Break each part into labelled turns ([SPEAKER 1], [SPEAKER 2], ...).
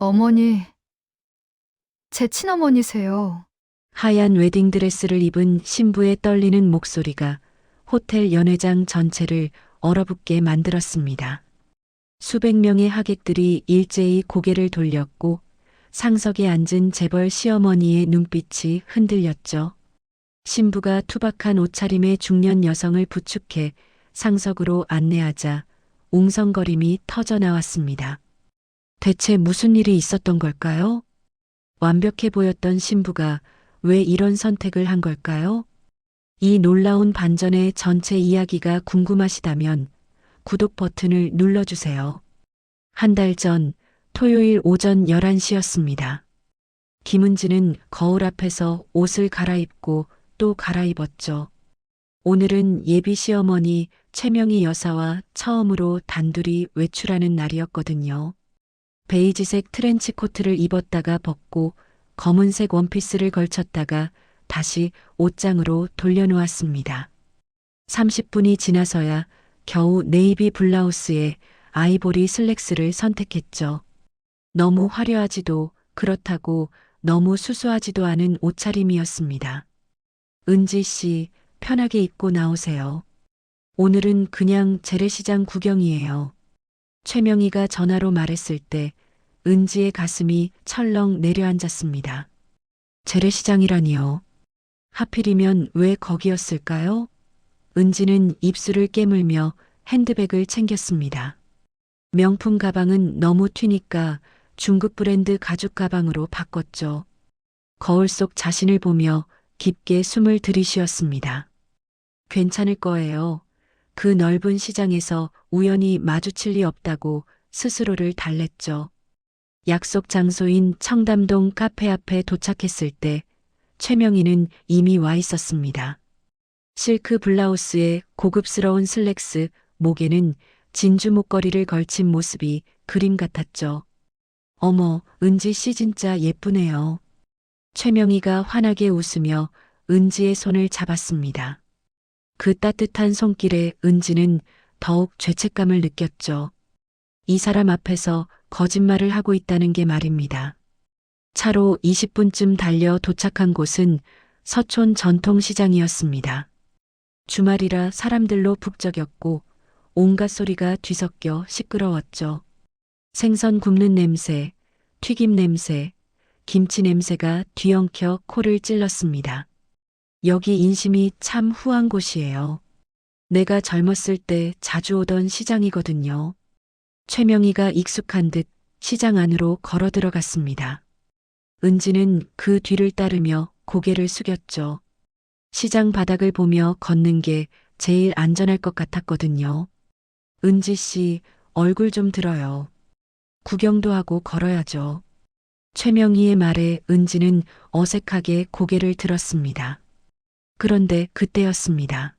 [SPEAKER 1] 어머니, 제 친어머니세요.
[SPEAKER 2] 하얀 웨딩드레스를 입은 신부의 떨리는 목소리가 호텔 연회장 전체를 얼어붙게 만들었습니다. 수백 명의 하객들이 일제히 고개를 돌렸고 상석에 앉은 재벌 시어머니의 눈빛이 흔들렸죠. 신부가 투박한 옷차림의 중년 여성을 부축해 상석으로 안내하자 웅성거림이 터져 나왔습니다. 대체 무슨 일이 있었던 걸까요? 완벽해 보였던 신부가 왜 이런 선택을 한 걸까요? 이 놀라운 반전의 전체 이야기가 궁금하시다면 구독 버튼을 눌러주세요. 한 달 전 토요일 오전 11시였습니다. 김은지는 거울 앞에서 옷을 갈아입고 또 갈아입었죠. 오늘은 예비 시어머니 최명희 여사와 처음으로 단둘이 외출하는 날이었거든요. 베이지색 트렌치 코트를 입었다가 벗고 검은색 원피스를 걸쳤다가 다시 옷장으로 돌려놓았습니다. 30분이 지나서야 겨우 네이비 블라우스에 아이보리 슬랙스를 선택했죠. 너무 화려하지도 그렇다고 너무 수수하지도 않은 옷차림이었습니다. 은지 씨, 편하게 입고 나오세요. 오늘은 그냥 재래시장 구경이에요. 최명희가 전화로 말했을 때 은지의 가슴이 철렁 내려앉았습니다. 재래시장이라니요. 하필이면 왜 거기였을까요? 은지는 입술을 깨물며 핸드백을 챙겼습니다. 명품 가방은 너무 튀니까 중국 브랜드 가죽 가방으로 바꿨죠. 거울 속 자신을 보며 깊게 숨을 들이쉬었습니다. 괜찮을 거예요. 그 넓은 시장에서 우연히 마주칠 리 없다고 스스로를 달랬죠. 약속 장소인 청담동 카페 앞에 도착했을 때 최명희는 이미 와 있었습니다. 실크 블라우스에 고급스러운 슬랙스, 목에는 진주 목걸이를 걸친 모습이 그림 같았죠. 어머, 은지 씨 진짜 예쁘네요. 최명희가 환하게 웃으며 은지의 손을 잡았습니다. 그 따뜻한 손길에 은지는 더욱 죄책감을 느꼈죠. 이 사람 앞에서 거짓말을 하고 있다는 게 말입니다. 차로 20분쯤 달려 도착한 곳은 서촌 전통시장이었습니다. 주말이라 사람들로 북적였고 온갖 소리가 뒤섞여 시끄러웠죠. 생선 굽는 냄새, 튀김 냄새, 김치 냄새가 뒤엉켜 코를 찔렀습니다. 여기 인심이 참 후한 곳이에요. 내가 젊었을 때 자주 오던 시장이거든요. 최명희가 익숙한 듯 시장 안으로 걸어 들어갔습니다. 은지는 그 뒤를 따르며 고개를 숙였죠. 시장 바닥을 보며 걷는 게 제일 안전할 것 같았거든요. 은지 씨, 얼굴 좀 들어요. 구경도 하고 걸어야죠. 최명희의 말에 은지는 어색하게 고개를 들었습니다. 그런데 그때였습니다.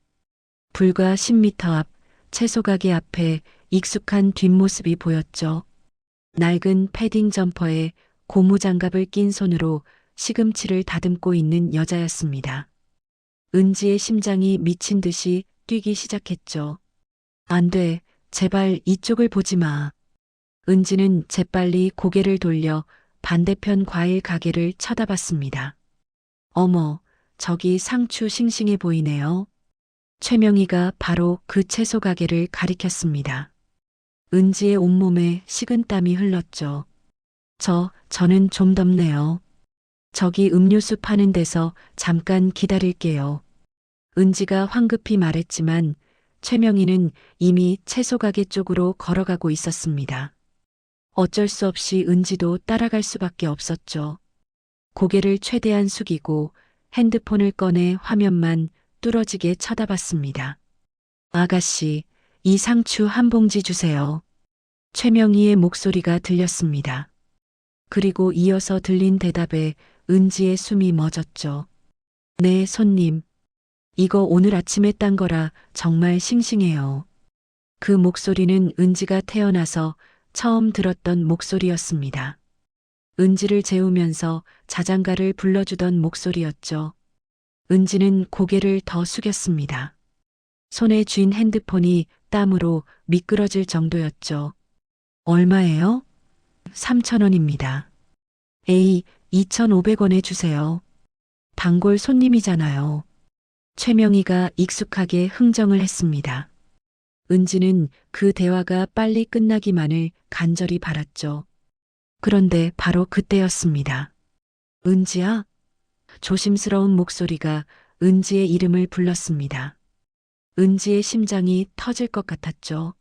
[SPEAKER 2] 불과 10m 앞 채소 가게 앞에 익숙한 뒷모습이 보였죠. 낡은 패딩 점퍼에 고무장갑을 낀 손으로 시금치를 다듬고 있는 여자였습니다. 은지의 심장이 미친 듯이 뛰기 시작했죠. 안 돼, 제발 이쪽을 보지 마. 은지는 재빨리 고개를 돌려 반대편 과일 가게를 쳐다봤습니다. 어머, 저기 상추 싱싱해 보이네요. 최명희가 바로 그 채소 가게를 가리켰습니다. 은지의 온몸에 식은땀이 흘렀죠. 저는 좀 덥네요. 저기 음료수 파는 데서 잠깐 기다릴게요. 은지가 황급히 말했지만 최명희는 이미 채소 가게 쪽으로 걸어가고 있었습니다. 어쩔 수 없이 은지도 따라갈 수밖에 없었죠. 고개를 최대한 숙이고 핸드폰을 꺼내 화면만 뚫어지게 쳐다봤습니다. 아가씨, 이 상추 한 봉지 주세요. 최명희의 목소리가 들렸습니다. 그리고 이어서 들린 대답에 은지의 숨이 멎었죠. 네, 손님. 이거 오늘 아침에 딴 거라 정말 싱싱해요. 그 목소리는 은지가 태어나서 처음 들었던 목소리였습니다. 은지를 재우면서 자장가를 불러주던 목소리였죠. 은지는 고개를 더 숙였습니다. 손에 쥔 핸드폰이 땀으로 미끄러질 정도였죠. 얼마예요? 3,000원입니다. 에이, 2,500원에 주세요. 단골 손님이잖아요. 최명희가 익숙하게 흥정을 했습니다. 은지는 그 대화가 빨리 끝나기만을 간절히 바랐죠. 그런데 바로 그때였습니다. 은지야? 조심스러운 목소리가 은지의 이름을 불렀습니다. 은지의 심장이 터질 것 같았죠.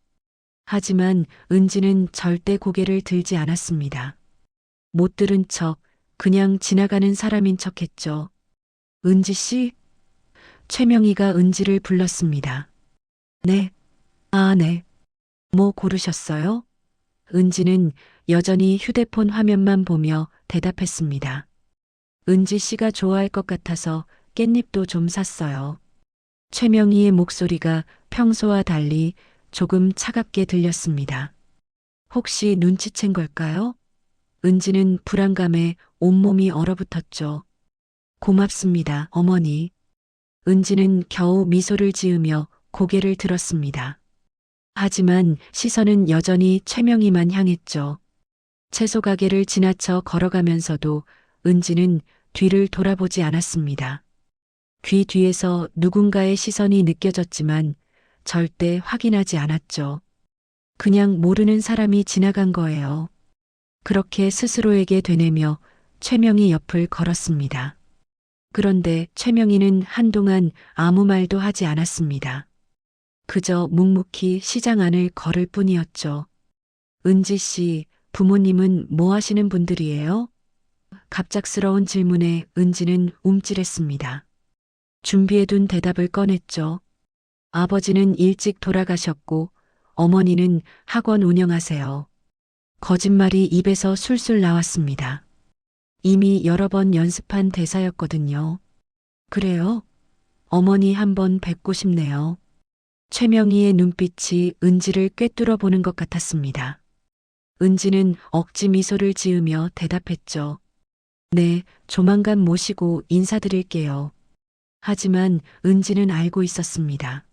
[SPEAKER 2] 하지만 은지는 절대 고개를 들지 않았습니다. 못 들은 척 그냥 지나가는 사람인 척 했죠. 은지 씨? 최명희가 은지를 불렀습니다. 네. 아, 네. 뭐 고르셨어요? 은지는 여전히 휴대폰 화면만 보며 대답했습니다. 은지 씨가 좋아할 것 같아서 깻잎도 좀 샀어요. 최명희의 목소리가 평소와 달리 조금 차갑게 들렸습니다. 혹시 눈치챈 걸까요? 은지는 불안감에 온몸이 얼어붙었죠. 고맙습니다, 어머니. 은지는 겨우 미소를 지으며 고개를 들었습니다. 하지만 시선은 여전히 최명희만 향했죠. 채소 가게를 지나쳐 걸어가면서도 은지는 뒤를 돌아보지 않았습니다. 귀 뒤에서 누군가의 시선이 느껴졌지만 절대 확인하지 않았죠. 그냥 모르는 사람이 지나간 거예요. 그렇게 스스로에게 되뇌며 최명희 옆을 걸었습니다. 그런데 최명희는 한동안 아무 말도 하지 않았습니다. 그저 묵묵히 시장 안을 걸을 뿐이었죠. 은지 씨, 부모님은 뭐 하시는 분들이에요? 갑작스러운 질문에 은지는 움찔했습니다. 준비해둔 대답을 꺼냈죠. 아버지는 일찍 돌아가셨고 어머니는 학원 운영하세요. 거짓말이 입에서 술술 나왔습니다. 이미 여러 번 연습한 대사였거든요. 그래요? 어머니 한번 뵙고 싶네요. 최명희의 눈빛이 은지를 꿰뚫어 보는 것 같았습니다. 은지는 억지 미소를 지으며 대답했죠. 네, 조만간 모시고 인사드릴게요. 하지만 은지는 알고 있었습니다.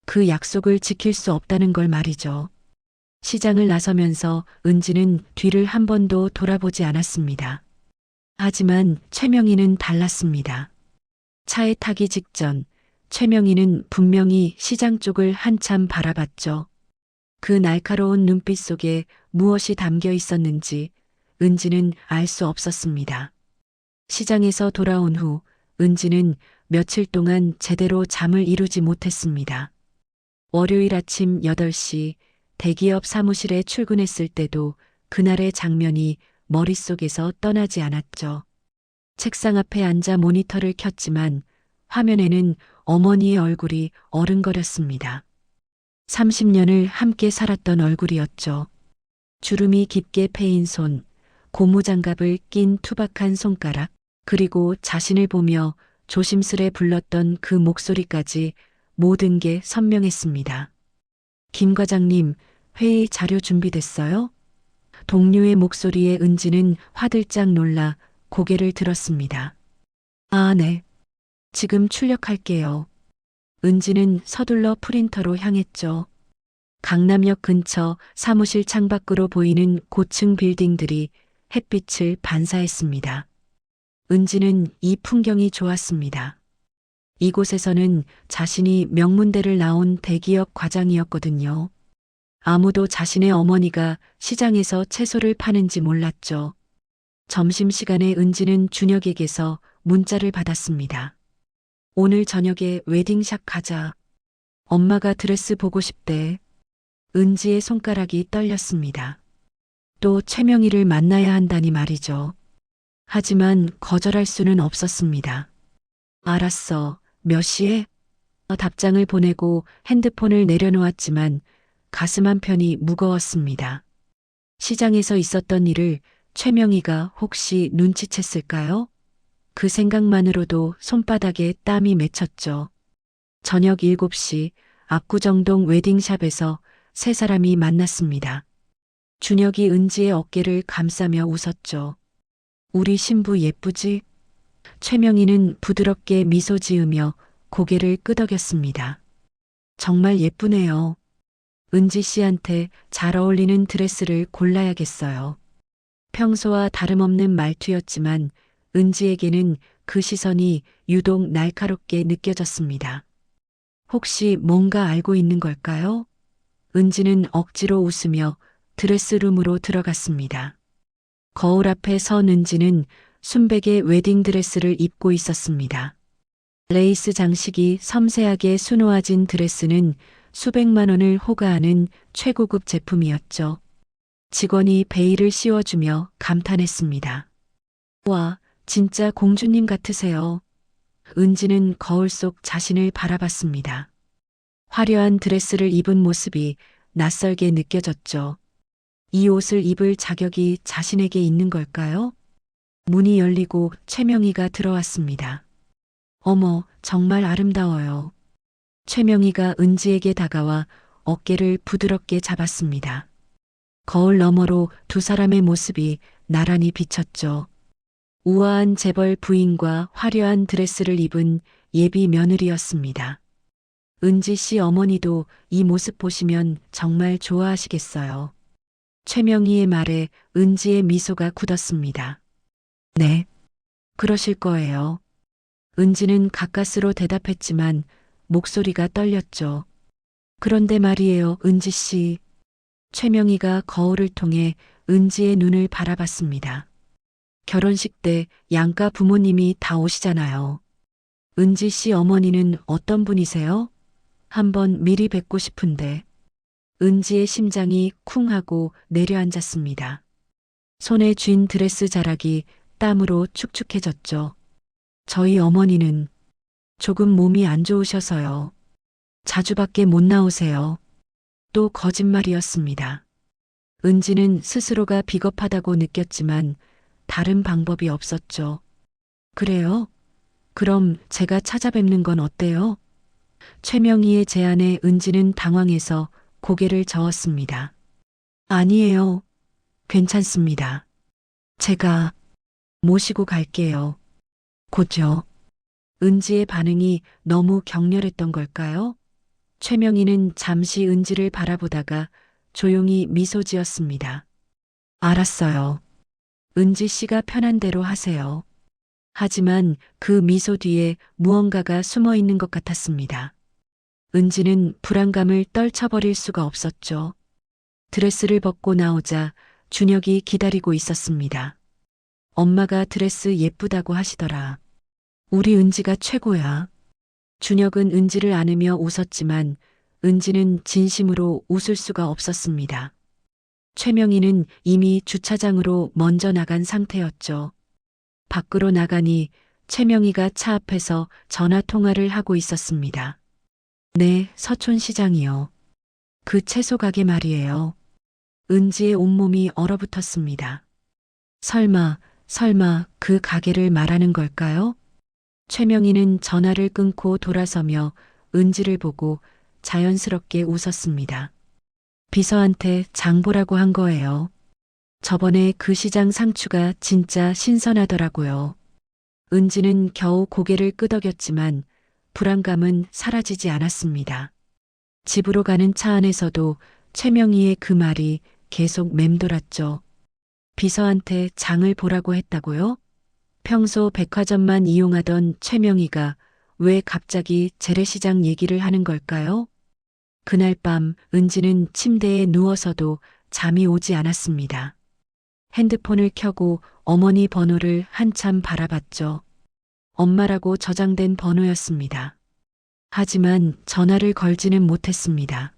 [SPEAKER 2] 그 약속을 지킬 수 없다는 걸 말이죠. 시장을 나서면서 은지는 뒤를 한 번도 돌아보지 않았습니다. 하지만 최명희는 달랐습니다. 차에 타기 직전 최명희는 분명히 시장 쪽을 한참 바라봤죠. 그 날카로운 눈빛 속에 무엇이 담겨 있었는지 은지는 알 수 없었습니다. 시장에서 돌아온 후 은지는 며칠 동안 제대로 잠을 이루지 못했습니다. 월요일 아침 8시 대기업 사무실에 출근했을 때도 그날의 장면이 머릿속에서 떠나지 않았죠. 책상 앞에 앉아 모니터를 켰지만 화면에는 어머니의 얼굴이 어른거렸습니다. 30년을 함께 살았던 얼굴이었죠. 주름이 깊게 패인 손, 고무장갑을 낀 투박한 손가락, 그리고 자신을 보며 조심스레 불렀던 그 목소리까지 모든 게 선명했습니다. 김 과장님, 회의 자료 준비됐어요? 동료의 목소리에 은지는 화들짝 놀라 고개를 들었습니다. 아, 네. 지금 출력할게요. 은지는 서둘러 프린터로 향했죠. 강남역 근처 사무실 창밖으로 보이는 고층 빌딩들이 햇빛을 반사했습니다. 은지는 이 풍경이 좋았습니다. 이곳에서는 자신이 명문대를 나온 대기업 과장이었거든요. 아무도 자신의 어머니가 시장에서 채소를 파는지 몰랐죠. 점심시간에 은지는 준혁에게서 문자를 받았습니다. 오늘 저녁에 웨딩샷 가자. 엄마가 드레스 보고 싶대. 은지의 손가락이 떨렸습니다. 또 최명희를 만나야 한다니 말이죠. 하지만 거절할 수는 없었습니다. 알았어. 몇 시에? 답장을 보내고 핸드폰을 내려놓았지만 가슴 한편이 무거웠습니다. 시장에서 있었던 일을 최명희가 혹시 눈치챘을까요? 그 생각만으로도 손바닥에 땀이 맺혔죠. 저녁 7시 압구정동 웨딩샵에서 세 사람이 만났습니다. 준혁이 은지의 어깨를 감싸며 웃었죠. 우리 신부 예쁘지? 최명희는 부드럽게 미소 지으며 고개를 끄덕였습니다. 정말 예쁘네요. 은지 씨한테 잘 어울리는 드레스를 골라야겠어요. 평소와 다름없는 말투였지만 은지에게는 그 시선이 유독 날카롭게 느껴졌습니다. 혹시 뭔가 알고 있는 걸까요? 은지는 억지로 웃으며 드레스룸으로 들어갔습니다. 거울 앞에 선 은지는 순백의 웨딩드레스를 입고 있었습니다. 레이스 장식이 섬세하게 수놓아진 드레스는 수백만 원을 호가하는 최고급 제품이었죠. 직원이 베일을 씌워주며 감탄했습니다. 와, 진짜 공주님 같으세요. 은지는 거울 속 자신을 바라봤습니다. 화려한 드레스를 입은 모습이 낯설게 느껴졌죠. 이 옷을 입을 자격이 자신에게 있는 걸까요? 문이 열리고 최명희가 들어왔습니다. 어머, 정말 아름다워요. 최명희가 은지에게 다가와 어깨를 부드럽게 잡았습니다. 거울 너머로 두 사람의 모습이 나란히 비쳤죠. 우아한 재벌 부인과 화려한 드레스를 입은 예비 며느리였습니다. 은지 씨 어머니도 이 모습 보시면 정말 좋아하시겠어요. 최명희의 말에 은지의 미소가 굳었습니다. 네, 그러실 거예요. 은지는 가까스로 대답했지만 목소리가 떨렸죠. 그런데 말이에요, 은지 씨. 최명희가 거울을 통해 은지의 눈을 바라봤습니다. 결혼식 때 양가 부모님이 다 오시잖아요. 은지 씨 어머니는 어떤 분이세요? 한번 미리 뵙고 싶은데. 은지의 심장이 쿵 하고 내려앉았습니다. 손에 쥔 드레스 자락이 땀으로 축축해졌죠. 저희 어머니는 조금 몸이 안 좋으셔서요. 자주밖에 못 나오세요. 또 거짓말이었습니다. 은지는 스스로가 비겁하다고 느꼈지만 다른 방법이 없었죠. 그래요? 그럼 제가 찾아뵙는 건 어때요? 최명희의 제안에 은지는 당황해서 고개를 저었습니다. 아니에요. 괜찮습니다. 제가 모시고 갈게요. 곧요. 은지의 반응이 너무 격렬했던 걸까요? 최명희는 잠시 은지를 바라보다가 조용히 미소 지었습니다. 알았어요. 은지 씨가 편한 대로 하세요. 하지만 그 미소 뒤에 무언가가 숨어 있는 것 같았습니다. 은지는 불안감을 떨쳐버릴 수가 없었죠. 드레스를 벗고 나오자 준혁이 기다리고 있었습니다. 엄마가 드레스 예쁘다고 하시더라. 우리 은지가 최고야. 준혁은 은지를 안으며 웃었지만 은지는 진심으로 웃을 수가 없었습니다. 최명희는 이미 주차장으로 먼저 나간 상태였죠. 밖으로 나가니 최명희가 차 앞에서 전화 통화를 하고 있었습니다. 네, 서촌시장이요. 그 채소 가게 말이에요. 은지의 온몸이 얼어붙었습니다. 설마 그 가게를 말하는 걸까요? 최명희는 전화를 끊고 돌아서며 은지를 보고 자연스럽게 웃었습니다. 비서한테 장보라고 한 거예요. 저번에 그 시장 상추가 진짜 신선하더라고요. 은지는 겨우 고개를 끄덕였지만 불안감은 사라지지 않았습니다. 집으로 가는 차 안에서도 최명희의 그 말이 계속 맴돌았죠. 비서한테 장을 보라고 했다고요? 평소 백화점만 이용하던 최명희가 왜 갑자기 재래시장 얘기를 하는 걸까요? 그날 밤 은지는 침대에 누워서도 잠이 오지 않았습니다. 핸드폰을 켜고 어머니 번호를 한참 바라봤죠. 엄마라고 저장된 번호였습니다. 하지만 전화를 걸지는 못했습니다.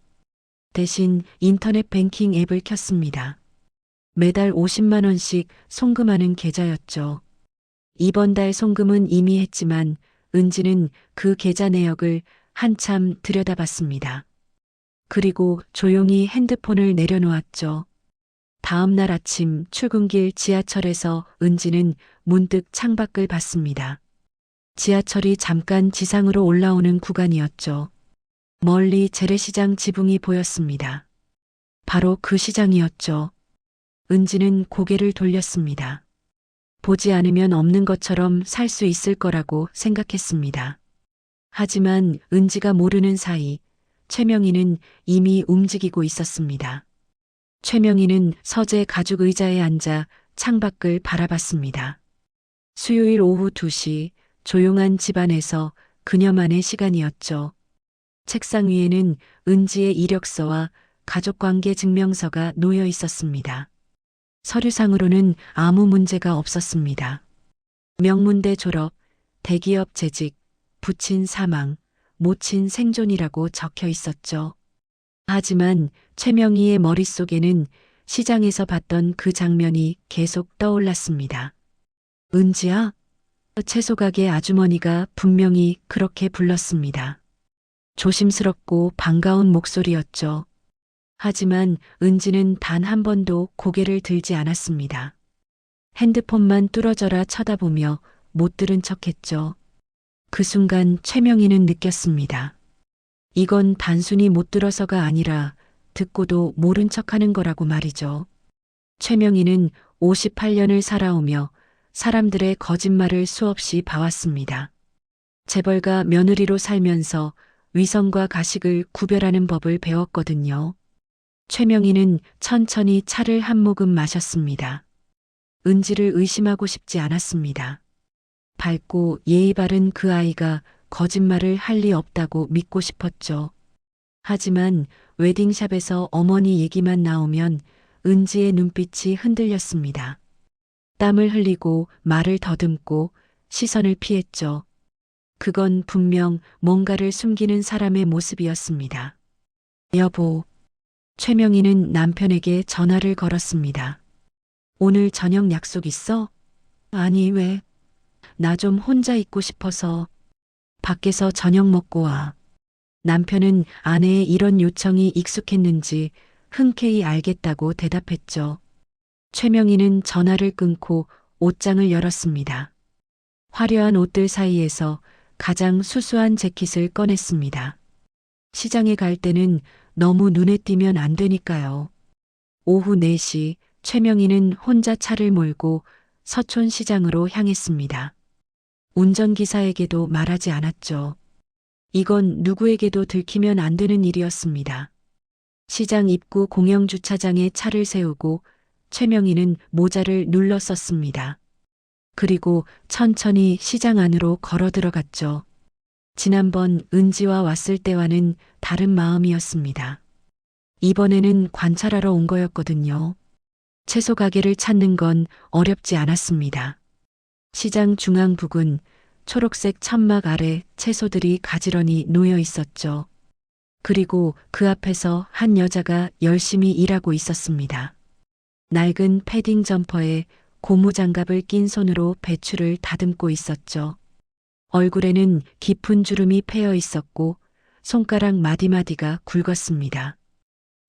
[SPEAKER 2] 대신 인터넷 뱅킹 앱을 켰습니다. 매달 50만 원씩 송금하는 계좌였죠. 이번 달 송금은 이미 했지만 은지는 그 계좌 내역을 한참 들여다봤습니다. 그리고 조용히 핸드폰을 내려놓았죠. 다음 날 아침 출근길 지하철에서 은지는 문득 창밖을 봤습니다. 지하철이 잠깐 지상으로 올라오는 구간이었죠. 멀리 재래시장 지붕이 보였습니다. 바로 그 시장이었죠. 은지는 고개를 돌렸습니다. 보지 않으면 없는 것처럼 살 수 있을 거라고 생각했습니다. 하지만 은지가 모르는 사이 최명희는 이미 움직이고 있었습니다. 최명희는 서재 가죽 의자에 앉아 창밖을 바라봤습니다. 수요일 오후 2시 조용한 집안에서 그녀만의 시간이었죠. 책상 위에는 은지의 이력서와 가족관계 증명서가 놓여 있었습니다. 서류상으로는 아무 문제가 없었습니다. 명문대 졸업, 대기업 재직, 부친 사망, 모친 생존이라고 적혀 있었죠. 하지만 최명희의 머릿속에는 시장에서 봤던 그 장면이 계속 떠올랐습니다. 은지야? 채소가게 아주머니가 분명히 그렇게 불렀습니다. 조심스럽고 반가운 목소리였죠. 하지만 은지는 단 한 번도 고개를 들지 않았습니다. 핸드폰만 뚫어져라 쳐다보며 못 들은 척했죠. 그 순간 최명희는 느꼈습니다. 이건 단순히 못 들어서가 아니라 듣고도 모른 척하는 거라고 말이죠. 최명희는 58년을 살아오며 사람들의 거짓말을 수없이 봐왔습니다. 재벌가 며느리로 살면서 위선과 가식을 구별하는 법을 배웠거든요. 최명희는 천천히 차를 한 모금 마셨습니다. 은지를 의심하고 싶지 않았습니다. 밝고 예의 바른 그 아이가 거짓말을 할 리 없다고 믿고 싶었죠. 하지만 웨딩샵에서 어머니 얘기만 나오면 은지의 눈빛이 흔들렸습니다. 땀을 흘리고 말을 더듬고 시선을 피했죠. 그건 분명 뭔가를 숨기는 사람의 모습이었습니다. 여보, 최명희는 남편에게 전화를 걸었습니다. 오늘 저녁 약속 있어? 아니, 왜? 나 좀 혼자 있고 싶어서. 밖에서 저녁 먹고 와. 남편은 아내의 이런 요청이 익숙했는지 흔쾌히 알겠다고 대답했죠. 최명희는 전화를 끊고 옷장을 열었습니다. 화려한 옷들 사이에서 가장 수수한 재킷을 꺼냈습니다. 시장에 갈 때는 너무 눈에 띄면 안 되니까요. 오후 4시 최명희는 혼자 차를 몰고 서촌시장으로 향했습니다. 운전기사에게도 말하지 않았죠. 이건 누구에게도 들키면 안 되는 일이었습니다. 시장 입구 공영주차장에 차를 세우고 최명희는 모자를 눌러 썼습니다. 그리고 천천히 시장 안으로 걸어 들어갔죠. 지난번 은지와 왔을 때와는 다른 마음이었습니다. 이번에는 관찰하러 온 거였거든요. 채소 가게를 찾는 건 어렵지 않았습니다. 시장 중앙 부근 초록색 천막 아래 채소들이 가지런히 놓여 있었죠. 그리고 그 앞에서 한 여자가 열심히 일하고 있었습니다. 낡은 패딩 점퍼에 고무장갑을 낀 손으로 배추를 다듬고 있었죠. 얼굴에는 깊은 주름이 패여 있었고 손가락 마디마디가 굵었습니다.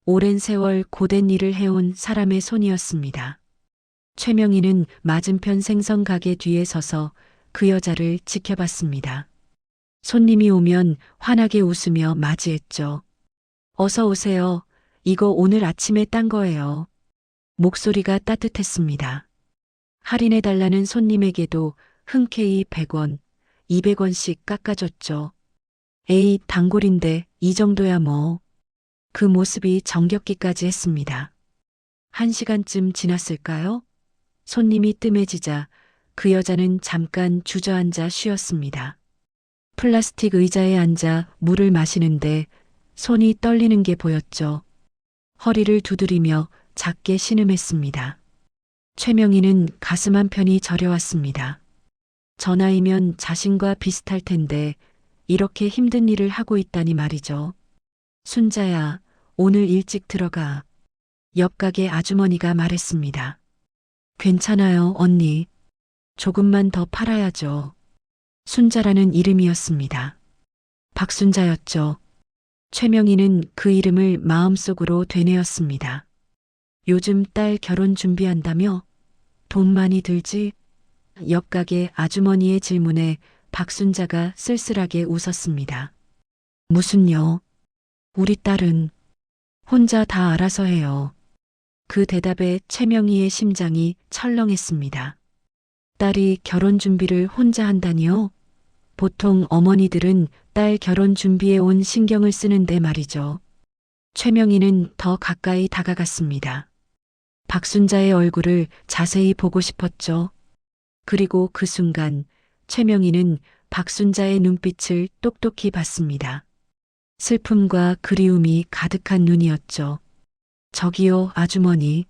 [SPEAKER 2] 오랜 세월 고된 일을 해온 사람의 손이었습니다. 최명희는 맞은편 생선 가게 뒤에 서서 그 여자를 지켜봤습니다. 손님이 오면 환하게 웃으며 맞이했죠. 어서 오세요. 이거 오늘 아침에 딴 거예요. 목소리가 따뜻했습니다. 할인해달라는 손님에게도 흔쾌히 100원, 200원씩 깎아줬죠. 에이, 단골인데 이 정도야 뭐. 그 모습이 정겹기까지 했습니다. 1시간쯤 지났을까요? 손님이 뜸해지자 그 여자는 잠깐 주저앉아 쉬었습니다. 플라스틱 의자에 앉아 물을 마시는데 손이 떨리는 게 보였죠. 허리를 두드리며 작게 신음했습니다. 최명희는 가슴 한편이 저려왔습니다. 저 나이면 자신과 비슷할 텐데 이렇게 힘든 일을 하고 있다니 말이죠. 순자야, 오늘 일찍 들어가. 옆 가게 아주머니가 말했습니다. 괜찮아요, 언니. 조금만 더 팔아야죠. 순자라는 이름이었습니다. 박순자였죠. 최명희는 그 이름을 마음속으로 되뇌었습니다. 요즘 딸 결혼 준비한다며? 돈 많이 들지? 옆 가게 아주머니의 질문에 박순자가 쓸쓸하게 웃었습니다. 무슨요? 우리 딸은 혼자 다 알아서 해요. 그 대답에 최명희의 심장이 철렁했습니다. 딸이 결혼 준비를 혼자 한다니요? 보통 어머니들은 딸 결혼 준비에 온 신경을 쓰는데 말이죠. 최명희는 더 가까이 다가갔습니다. 박순자의 얼굴을 자세히 보고 싶었죠. 그리고 그 순간 최명희는 박순자의 눈빛을 똑똑히 봤습니다. 슬픔과 그리움이 가득한 눈이었죠. 저기요, 아주머니.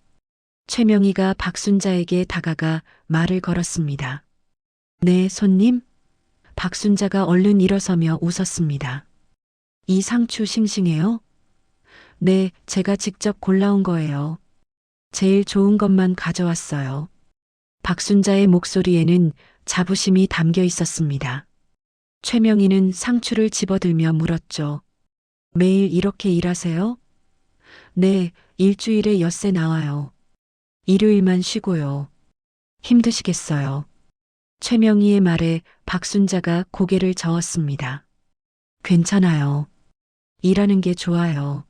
[SPEAKER 2] 최명희가 박순자에게 다가가 말을 걸었습니다. 네, 손님? 박순자가 얼른 일어서며 웃었습니다. 이 상추 싱싱해요? 네, 제가 직접 골라온 거예요. 제일 좋은 것만 가져왔어요. 박순자의 목소리에는 자부심이 담겨 있었습니다. 최명희는 상추를 집어들며 물었죠. 매일 이렇게 일하세요? 네, 일주일에 엿새 나와요. 일요일만 쉬고요. 힘드시겠어요. 최명희의 말에 박순자가 고개를 저었습니다. 괜찮아요. 일하는 게 좋아요.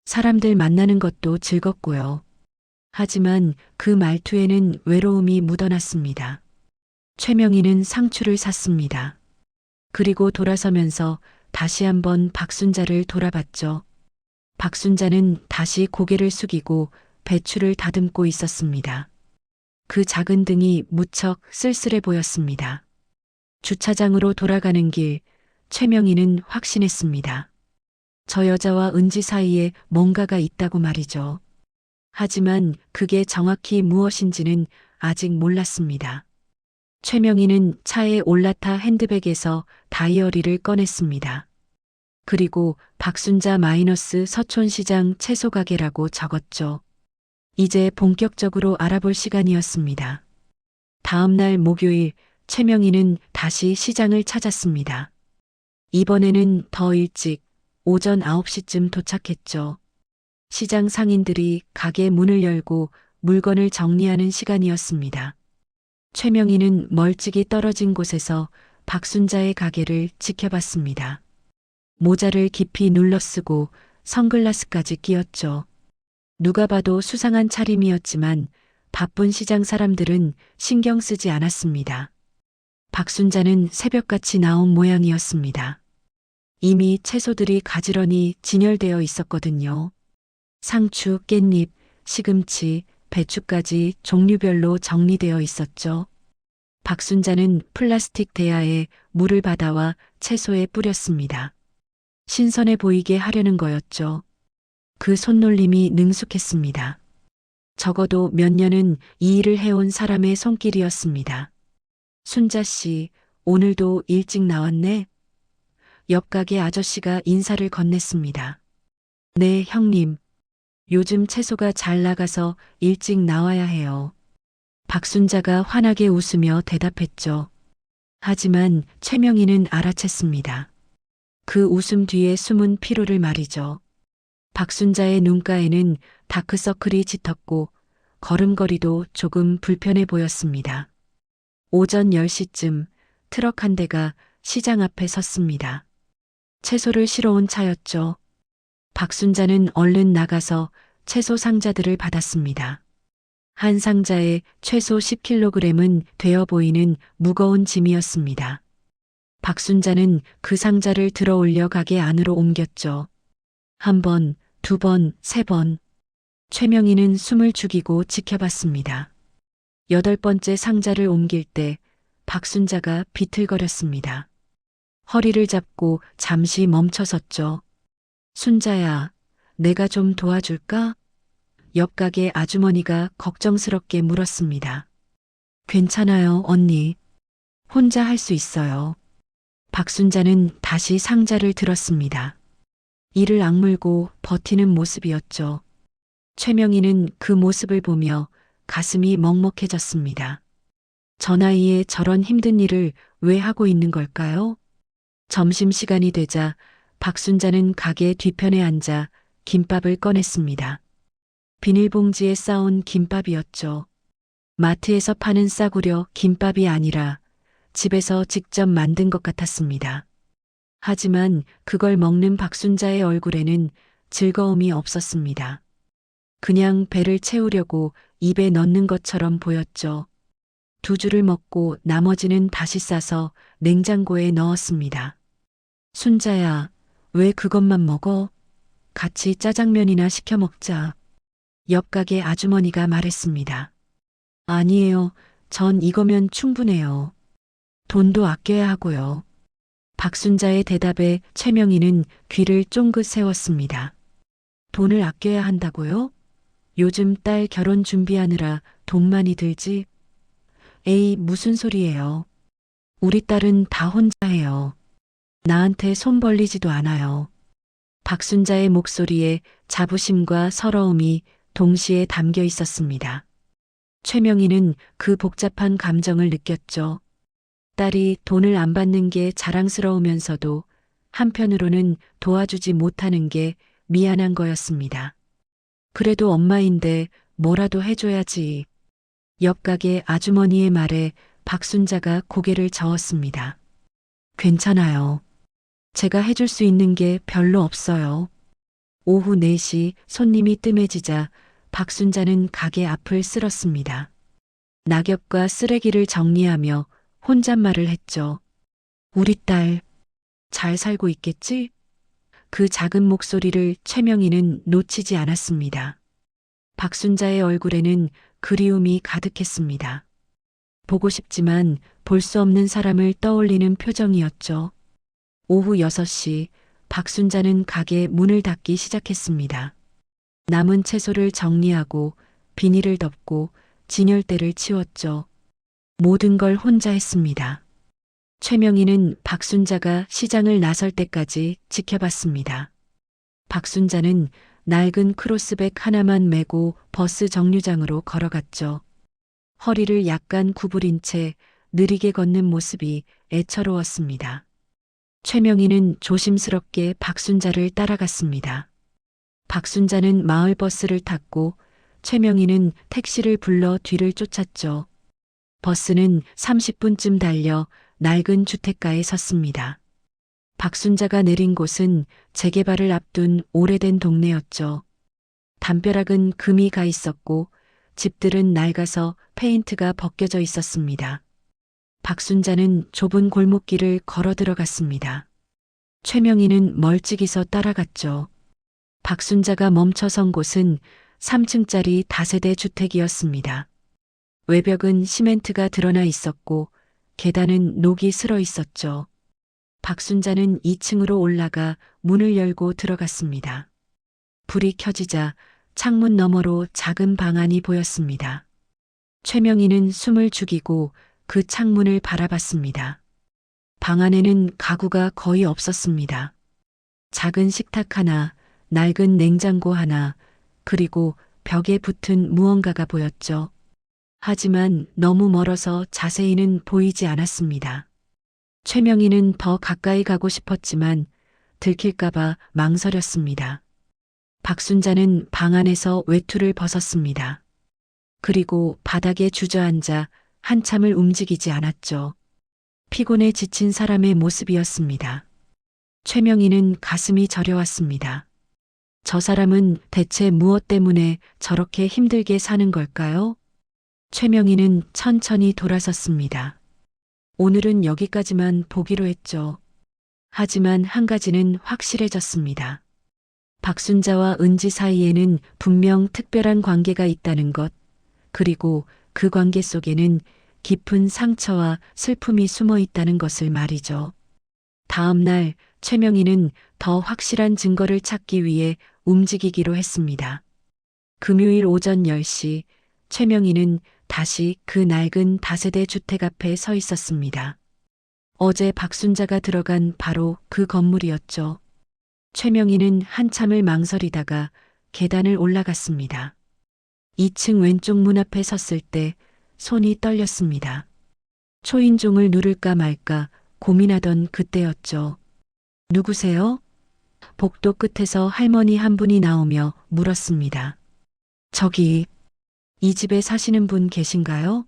[SPEAKER 2] 사람들 만나는 것도 즐겁고요. 하지만 그 말투에는 외로움이 묻어났습니다. 최명희는 상추를 샀습니다. 그리고 돌아서면서 다시 한번 박순자를 돌아봤죠. 박순자는 다시 고개를 숙이고 배추를 다듬고 있었습니다. 그 작은 등이 무척 쓸쓸해 보였습니다. 주차장으로 돌아가는 길, 최명희는 확신했습니다. 저 여자와 은지 사이에 뭔가가 있다고 말이죠. 하지만 그게 정확히 무엇인지는 아직 몰랐습니다. 최명희는 차에 올라타 핸드백에서 다이어리를 꺼냈습니다. 그리고 박순자 마이너스 서촌시장 채소가게라고 적었죠. 이제 본격적으로 알아볼 시간이었습니다. 다음 날 목요일 최명희는 다시 시장을 찾았습니다. 이번에는 더 일찍 오전 9시쯤 도착했죠. 시장 상인들이 가게 문을 열고 물건을 정리하는 시간이었습니다. 최명희는 멀찍이 떨어진 곳에서 박순자의 가게를 지켜봤습니다. 모자를 깊이 눌러쓰고 선글라스까지 끼었죠. 누가 봐도 수상한 차림이었지만 바쁜 시장 사람들은 신경 쓰지 않았습니다. 박순자는 새벽같이 나온 모양이었습니다. 이미 채소들이 가지런히 진열되어 있었거든요. 상추, 깻잎, 시금치, 배추까지 종류별로 정리되어 있었죠. 박순자는 플라스틱 대야에 물을 받아와 채소에 뿌렸습니다. 신선해 보이게 하려는 거였죠. 그 손놀림이 능숙했습니다. 적어도 몇 년은 이 일을 해온 사람의 손길이었습니다. 순자 씨, 오늘도 일찍 나왔네? 옆 가게 아저씨가 인사를 건넸습니다. 네, 형님. 요즘 채소가 잘 나가서 일찍 나와야 해요. 박순자가 환하게 웃으며 대답했죠. 하지만 최명희는 알아챘습니다. 그 웃음 뒤에 숨은 피로를 말이죠. 박순자의 눈가에는 다크서클이 짙었고 걸음걸이도 조금 불편해 보였습니다. 오전 10시쯤 트럭 한 대가 시장 앞에 섰습니다. 채소를 실어 온 차였죠. 박순자는 얼른 나가서 채소 상자들을 받았습니다. 한 상자에 최소 10kg은 되어 보이는 무거운 짐이었습니다. 박순자는 그 상자를 들어 올려 가게 안으로 옮겼죠. 한 번, 두 번, 세 번. 최명희는 숨을 죽이고 지켜봤습니다. 8번째 상자를 옮길 때 박순자가 비틀거렸습니다. 허리를 잡고 잠시 멈춰섰죠. 순자야, 내가 좀 도와줄까? 옆 가게 아주머니가 걱정스럽게 물었습니다. 괜찮아요, 언니. 혼자 할 수 있어요. 박순자는 다시 상자를 들었습니다. 이를 악물고 버티는 모습이었죠. 최명희는 그 모습을 보며 가슴이 먹먹해졌습니다. 저 나이에 저런 힘든 일을 왜 하고 있는 걸까요? 점심시간이 되자 박순자는 가게 뒤편에 앉아 김밥을 꺼냈습니다. 비닐봉지에 싸온 김밥이었죠. 마트에서 파는 싸구려 김밥이 아니라 집에서 직접 만든 것 같았습니다. 하지만 그걸 먹는 박순자의 얼굴에는 즐거움이 없었습니다. 그냥 배를 채우려고 입에 넣는 것처럼 보였죠. 2줄을 먹고 나머지는 다시 싸서 냉장고에 넣었습니다. 순자야, 왜 그것만 먹어? 같이 짜장면이나 시켜 먹자. 옆 가게 아주머니가 말했습니다. 아니에요. 전 이거면 충분해요. 돈도 아껴야 하고요. 박순자의 대답에 최명희는 귀를 쫑긋 세웠습니다. 돈을 아껴야 한다고요? 요즘 딸 결혼 준비하느라 돈 많이 들지? 에이, 무슨 소리예요. 우리 딸은 다 혼자 해요. 나한테 손 벌리지도 않아요. 박순자의 목소리에 자부심과 서러움이 동시에 담겨 있었습니다. 최명희는 그 복잡한 감정을 느꼈죠. 딸이 돈을 안 받는 게 자랑스러우면서도 한편으로는 도와주지 못하는 게 미안한 거였습니다. 그래도 엄마인데 뭐라도 해줘야지. 옆 가게 아주머니의 말에 박순자가 고개를 저었습니다. 괜찮아요. 제가 해줄 수 있는 게 별로 없어요. 오후 4시 손님이 뜸해지자 박순자는 가게 앞을 쓸었습니다. 낙엽과 쓰레기를 정리하며 혼잣말을 했죠. 우리 딸, 잘 살고 있겠지? 그 작은 목소리를 최명희는 놓치지 않았습니다. 박순자의 얼굴에는 그리움이 가득했습니다. 보고 싶지만 볼 수 없는 사람을 떠올리는 표정이었죠. 오후 6시 박순자는 가게 문을 닫기 시작했습니다. 남은 채소를 정리하고 비닐을 덮고 진열대를 치웠죠. 모든 걸 혼자 했습니다. 최명희는 박순자가 시장을 나설 때까지 지켜봤습니다. 박순자는 낡은 크로스백 하나만 메고 버스 정류장으로 걸어갔죠. 허리를 약간 구부린 채 느리게 걷는 모습이 애처로웠습니다. 최명희는 조심스럽게 박순자를 따라갔습니다. 박순자는 마을버스를 탔고 최명희는 택시를 불러 뒤를 쫓았죠. 버스는 30분쯤 달려 낡은 주택가에 섰습니다. 박순자가 내린 곳은 재개발을 앞둔 오래된 동네였죠. 담벼락은 금이 가 있었고 집들은 낡아서 페인트가 벗겨져 있었습니다. 박순자는 좁은 골목길을 걸어 들어갔습니다. 최명희는 멀찍이서 따라갔죠. 박순자가 멈춰선 곳은 3층짜리 다세대 주택이었습니다. 외벽은 시멘트가 드러나 있었고 계단은 녹이 슬어 있었죠. 박순자는 2층으로 올라가 문을 열고 들어갔습니다. 불이 켜지자 창문 너머로 작은 방 안이 보였습니다. 최명희는 숨을 죽이고 그 창문을 바라봤습니다. 방 안에는 가구가 거의 없었습니다. 작은 식탁 하나, 낡은 냉장고 하나, 그리고 벽에 붙은 무언가가 보였죠. 하지만 너무 멀어서 자세히는 보이지 않았습니다. 최명희는 더 가까이 가고 싶었지만 들킬까봐 망설였습니다. 박순자는 방 안에서 외투를 벗었습니다. 그리고 바닥에 주저앉아 한참을 움직이지 않았죠. 피곤에 지친 사람의 모습이었습니다. 최명희는 가슴이 저려왔습니다. 저 사람은 대체 무엇 때문에 저렇게 힘들게 사는 걸까요? 최명희는 천천히 돌아섰습니다. 오늘은 여기까지만 보기로 했죠. 하지만 한 가지는 확실해졌습니다. 박순자와 은지 사이에는 분명 특별한 관계가 있다는 것, 그리고 그 관계 속에는 깊은 상처와 슬픔이 숨어 있다는 것을 말이죠. 다음 날 최명희는 더 확실한 증거를 찾기 위해 움직이기로 했습니다. 금요일 오전 10시 최명희는 다시 그 낡은 다세대 주택 앞에 서 있었습니다. 어제 박순자가 들어간 바로 그 건물이었죠. 최명희는 한참을 망설이다가 계단을 올라갔습니다. 2층 왼쪽 문 앞에 섰을 때 손이 떨렸습니다. 초인종을 누를까 말까 고민하던 그때였죠. 누구세요? 복도 끝에서 할머니 한 분이 나오며 물었습니다. 저기, 이 집에 사시는 분 계신가요?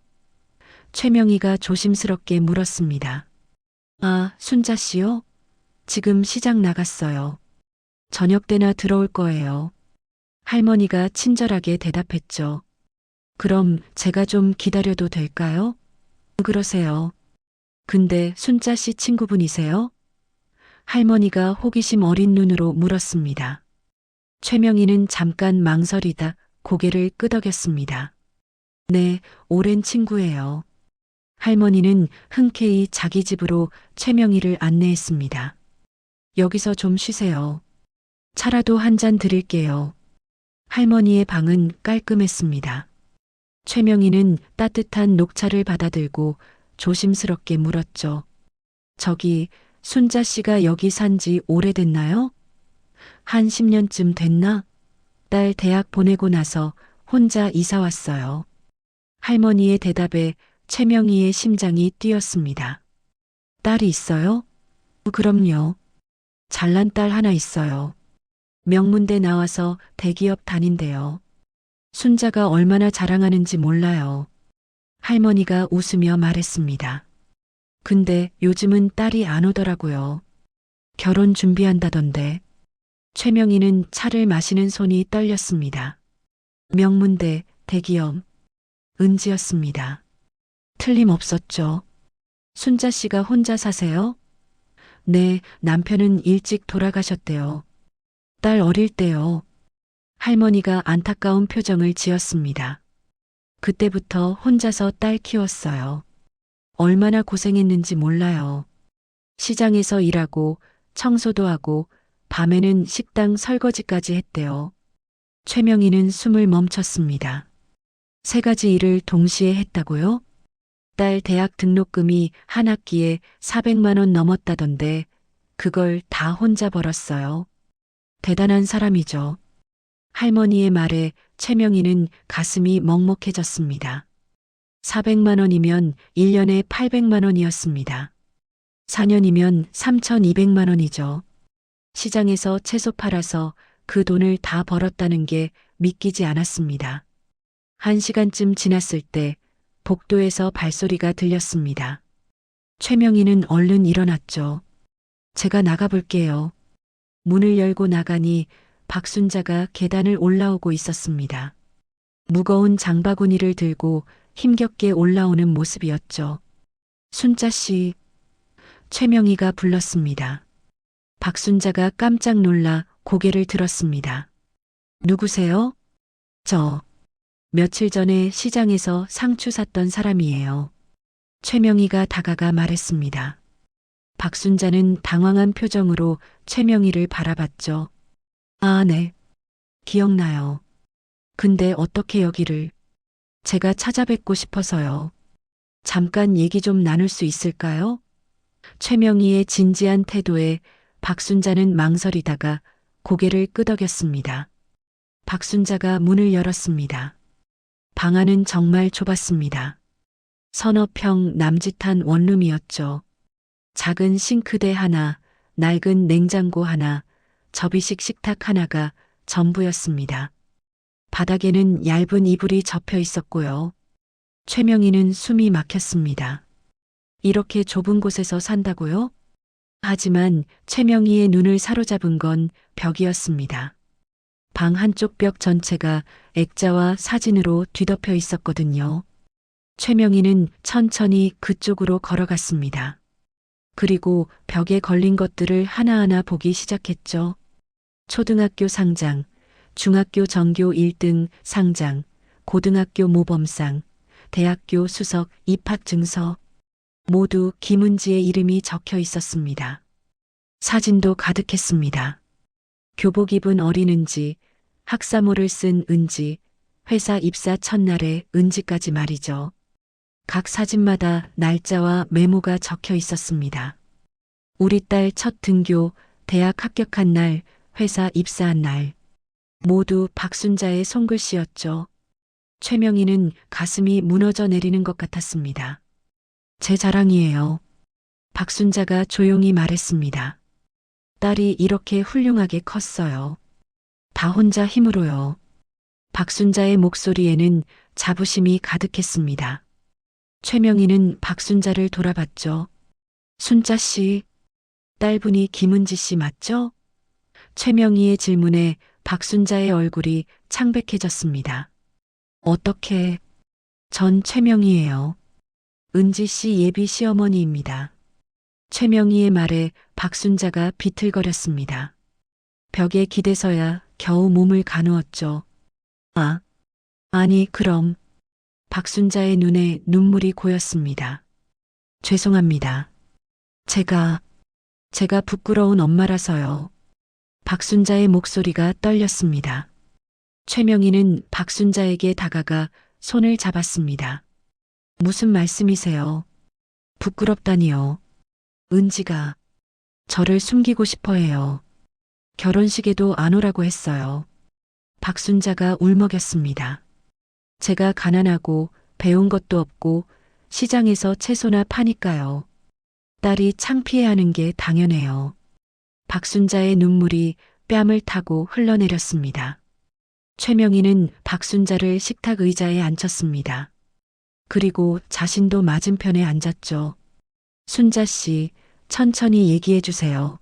[SPEAKER 2] 최명희가 조심스럽게 물었습니다. 아, 순자 씨요? 지금 시장 나갔어요. 저녁 때나 들어올 거예요. 할머니가 친절하게 대답했죠. 그럼 제가 좀 기다려도 될까요? 그러세요. 근데 순자 씨 친구분이세요? 할머니가 호기심 어린 눈으로 물었습니다. 최명희는 잠깐 망설이다 고개를 끄덕였습니다. 네, 오랜 친구예요. 할머니는 흔쾌히 자기 집으로 최명희를 안내했습니다. 여기서 좀 쉬세요. 차라도 한 잔 드릴게요. 할머니의 방은 깔끔했습니다. 최명희는 따뜻한 녹차를 받아들고 조심스럽게 물었죠. 저기, 순자 씨가 여기 산지 오래됐나요? 한 10년쯤 됐나? 딸 대학 보내고 나서 혼자 이사 왔어요. 할머니의 대답에 최명희의 심장이 뛰었습니다. 딸이 있어요? 그럼요. 잘난 딸 하나 있어요. 명문대 나와서 대기업 다닌대요. 순자가 얼마나 자랑하는지 몰라요. 할머니가 웃으며 말했습니다. 근데 요즘은 딸이 안 오더라고요. 결혼 준비한다던데. 최명희는 차를 마시는 손이 떨렸습니다. 명문대, 대기업, 은지였습니다. 틀림없었죠. 순자 씨가 혼자 사세요? 네, 남편은 일찍 돌아가셨대요. 딸 어릴 때요. 할머니가 안타까운 표정을 지었습니다. 그때부터 혼자서 딸 키웠어요. 얼마나 고생했는지 몰라요. 시장에서 일하고 청소도 하고 밤에는 식당 설거지까지 했대요. 최명희는 숨을 멈췄습니다. 3가지 일을 동시에 했다고요? 딸 대학 등록금이 한 학기에 400만 원 넘었다던데 그걸 다 혼자 벌었어요. 대단한 사람이죠. 할머니의 말에 최명희는 가슴이 먹먹해졌습니다. 400만 원이면 1년에 800만 원이었습니다. 4년이면 3,200만 원이죠. 시장에서 채소 팔아서 그 돈을 다 벌었다는 게 믿기지 않았습니다. 1시간쯤 지났을 때 복도에서 발소리가 들렸습니다. 최명희는 얼른 일어났죠. 제가 나가볼게요. 문을 열고 나가니 박순자가 계단을 올라오고 있었습니다. 무거운 장바구니를 들고 힘겹게 올라오는 모습이었죠. 순자 씨, 최명희가 불렀습니다. 박순자가 깜짝 놀라 고개를 들었습니다. 누구세요? 저, 며칠 전에 시장에서 상추 샀던 사람이에요. 최명희가 다가가 말했습니다. 박순자는 당황한 표정으로 최명희를 바라봤죠. 아, 네. 기억나요. 근데 어떻게 여기를? 제가 찾아뵙고 싶어서요. 잠깐 얘기 좀 나눌 수 있을까요? 최명희의 진지한 태도에 박순자는 망설이다가 고개를 끄덕였습니다. 박순자가 문을 열었습니다. 방 안은 정말 좁았습니다. 서너 평 남짓한 원룸이었죠. 작은 싱크대 하나, 낡은 냉장고 하나, 접이식 식탁 하나가 전부였습니다. 바닥에는 얇은 이불이 접혀 있었고요. 최명희는 숨이 막혔습니다. 이렇게 좁은 곳에서 산다고요? 하지만 최명희의 눈을 사로잡은 건 벽이었습니다. 방 한쪽 벽 전체가 액자와 사진으로 뒤덮여 있었거든요. 최명희는 천천히 그쪽으로 걸어갔습니다. 그리고 벽에 걸린 것들을 하나하나 보기 시작했죠. 초등학교 상장, 중학교 전교 1등 상장, 고등학교 모범상, 대학교 수석 입학 증서, 모두 김은지의 이름이 적혀 있었습니다. 사진도 가득했습니다. 교복 입은 어린 은지, 학사모를 쓴 은지, 회사 입사 첫날의 은지까지 말이죠. 각 사진마다 날짜와 메모가 적혀 있었습니다. 우리 딸 첫 등교, 대학 합격한 날, 회사 입사한 날. 모두 박순자의 손글씨였죠. 최명희는 가슴이 무너져 내리는 것 같았습니다. 제 자랑이에요. 박순자가 조용히 말했습니다. 딸이 이렇게 훌륭하게 컸어요. 다 혼자 힘으로요. 박순자의 목소리에는 자부심이 가득했습니다. 최명희는 박순자를 돌아봤죠. 순자 씨, 딸분이 김은지 씨 맞죠? 최명희의 질문에 박순자의 얼굴이 창백해졌습니다. 어떻게? 전 최명희예요. 은지 씨 예비 시어머니입니다. 최명희의 말에 박순자가 비틀거렸습니다. 벽에 기대서야 겨우 몸을 가누었죠. 아, 아니, 그럼. 박순자의 눈에 눈물이 고였습니다. 죄송합니다. 제가 부끄러운 엄마라서요. 박순자의 목소리가 떨렸습니다. 최명희는 박순자에게 다가가 손을 잡았습니다. 무슨 말씀이세요? 부끄럽다니요. 은지가 저를 숨기고 싶어 해요. 결혼식에도 안 오라고 했어요. 박순자가 울먹였습니다. 제가 가난하고 배운 것도 없고 시장에서 채소나 파니까요. 딸이 창피해하는 게 당연해요. 박순자의 눈물이 뺨을 타고 흘러내렸습니다. 최명희는 박순자를 식탁 의자에 앉혔습니다. 그리고 자신도 맞은편에 앉았죠. 순자 씨, 천천히 얘기해 주세요.